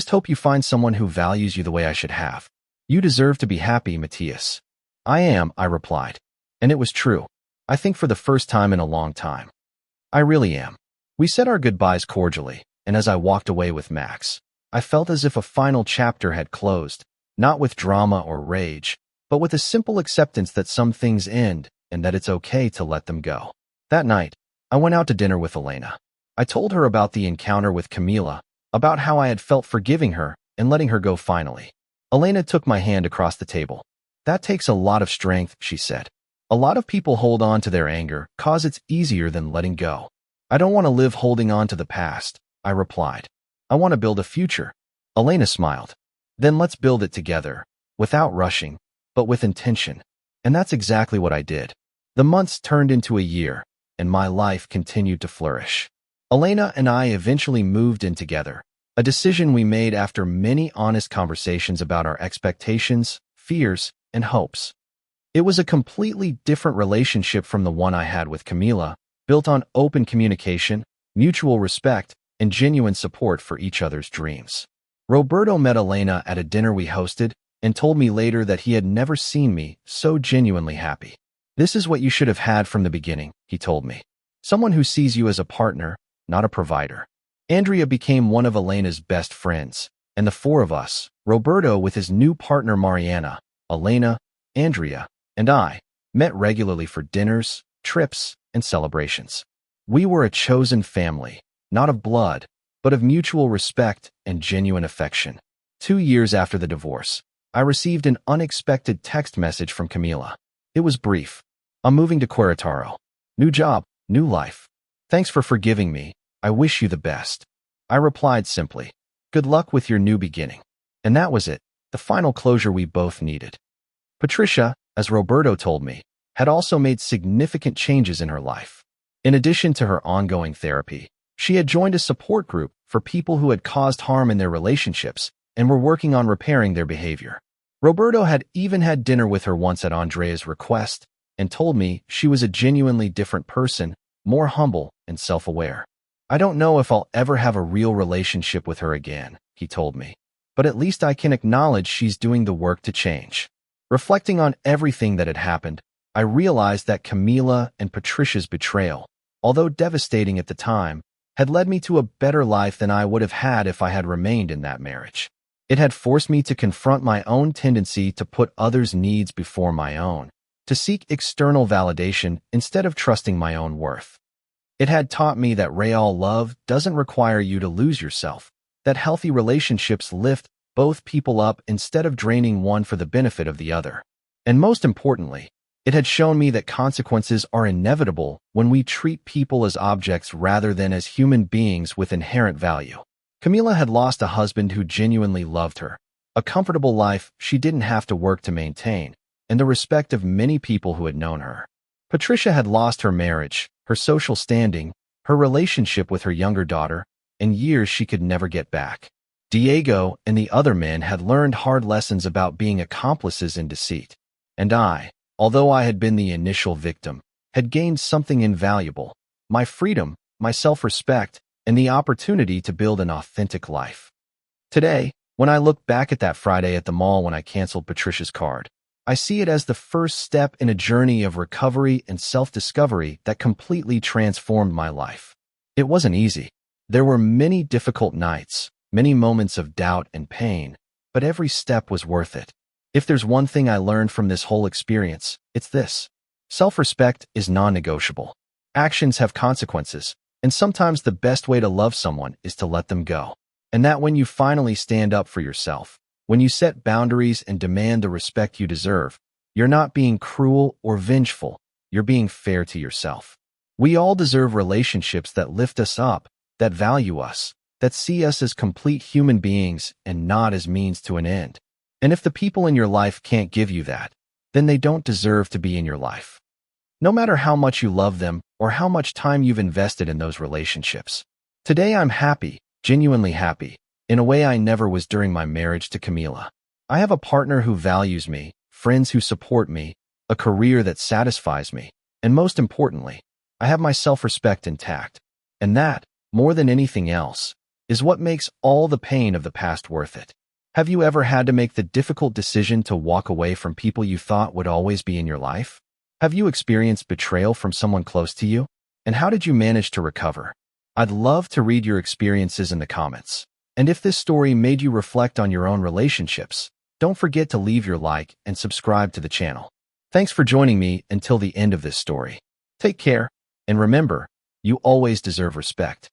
hope you find someone who values you the way I should have. You deserve to be happy, Matthias. I am, I replied. And it was true. I think for the first time in a long time. I really am. We said our goodbyes cordially, and as I walked away with Max, I felt as if a final chapter had closed, not with drama or rage, but with a simple acceptance that some things end and that it's okay to let them go. That night, I went out to dinner with Elena. I told her about the encounter with Camila, about how I had felt forgiving her and letting her go finally. Elena took my hand across the table. That takes a lot of strength, she said. A lot of people hold on to their anger 'cause it's easier than letting go. I don't want to live holding on to the past, I replied. I want to build a future. Elena smiled. Then let's build it together, without rushing, but with intention. And that's exactly what I did. The months turned into a year, and my life continued to flourish. Elena and I eventually moved in together, a decision we made after many honest conversations about our expectations, fears, and hopes. It was a completely different relationship from the one I had with Camila, built on open communication, mutual respect, and genuine support for each other's dreams. Roberto met Elena at a dinner we hosted and told me later that he had never seen me so genuinely happy. This is what you should have had from the beginning, he told me. Someone who sees you as a partner, not a provider. Andrea became one of Elena's best friends, and the four of us, Roberto with his new partner Mariana, Elena, Andrea, and I, met regularly for dinners, trips, and celebrations. We were a chosen family, not of blood, but of mutual respect and genuine affection. 2 years after the divorce, I received an unexpected text message from Camila. It was brief. I'm moving to Querétaro. New job, new life. Thanks for forgiving me. I wish you the best. I replied simply, good luck with your new beginning. And that was it, the final closure we both needed. Patricia, as Roberto told me, had also made significant changes in her life. In addition to her ongoing therapy, she had joined a support group for people who had caused harm in their relationships and were working on repairing their behavior. Roberto had even had dinner with her once at Andrea's request and told me she was a genuinely different person, more humble and self-aware. I don't know if I'll ever have a real relationship with her again, he told me, but at least I can acknowledge she's doing the work to change. Reflecting on everything that had happened, I realized that Camila and Patricia's betrayal, although devastating at the time, had led me to a better life than I would have had if I had remained in that marriage. It had forced me to confront my own tendency to put others' needs before my own, to seek external validation instead of trusting my own worth. It had taught me that real love doesn't require you to lose yourself, that healthy relationships lift both people up instead of draining one for the benefit of the other. And most importantly, it had shown me that consequences are inevitable when we treat people as objects rather than as human beings with inherent value. Camila had lost a husband who genuinely loved her, a comfortable life she didn't have to work to maintain, and the respect of many people who had known her. Patricia had lost her marriage, her social standing, her relationship with her younger daughter, and years she could never get back. Diego and the other men had learned hard lessons about being accomplices in deceit. And I, although I had been the initial victim, had gained something invaluable: my freedom, my self-respect, and the opportunity to build an authentic life. Today, when I look back at that Friday at the mall when I canceled Patricia's card, I see it as the first step in a journey of recovery and self-discovery that completely transformed my life. It wasn't easy. There were many difficult nights, many moments of doubt and pain, but every step was worth it. If there's one thing I learned from this whole experience, it's this: self-respect is non-negotiable. Actions have consequences, and sometimes the best way to love someone is to let them go. And that when you finally stand up for yourself, when you set boundaries and demand the respect you deserve, you're not being cruel or vengeful, you're being fair to yourself. We all deserve relationships that lift us up, that value us, that see us as complete human beings and not as means to an end. And if the people in your life can't give you that, then they don't deserve to be in your life. No matter how much you love them or how much time you've invested in those relationships. Today I'm happy, genuinely happy, in a way I never was during my marriage to Camila. I have a partner who values me, friends who support me, a career that satisfies me, and most importantly, I have my self-respect intact. And that, more than anything else, is what makes all the pain of the past worth it. Have you ever had to make the difficult decision to walk away from people you thought would always be in your life? Have you experienced betrayal from someone close to you? And how did you manage to recover? I'd love to read your experiences in the comments. And if this story made you reflect on your own relationships, don't forget to leave your like and subscribe to the channel. Thanks for joining me until the end of this story. Take care, and remember, you always deserve respect.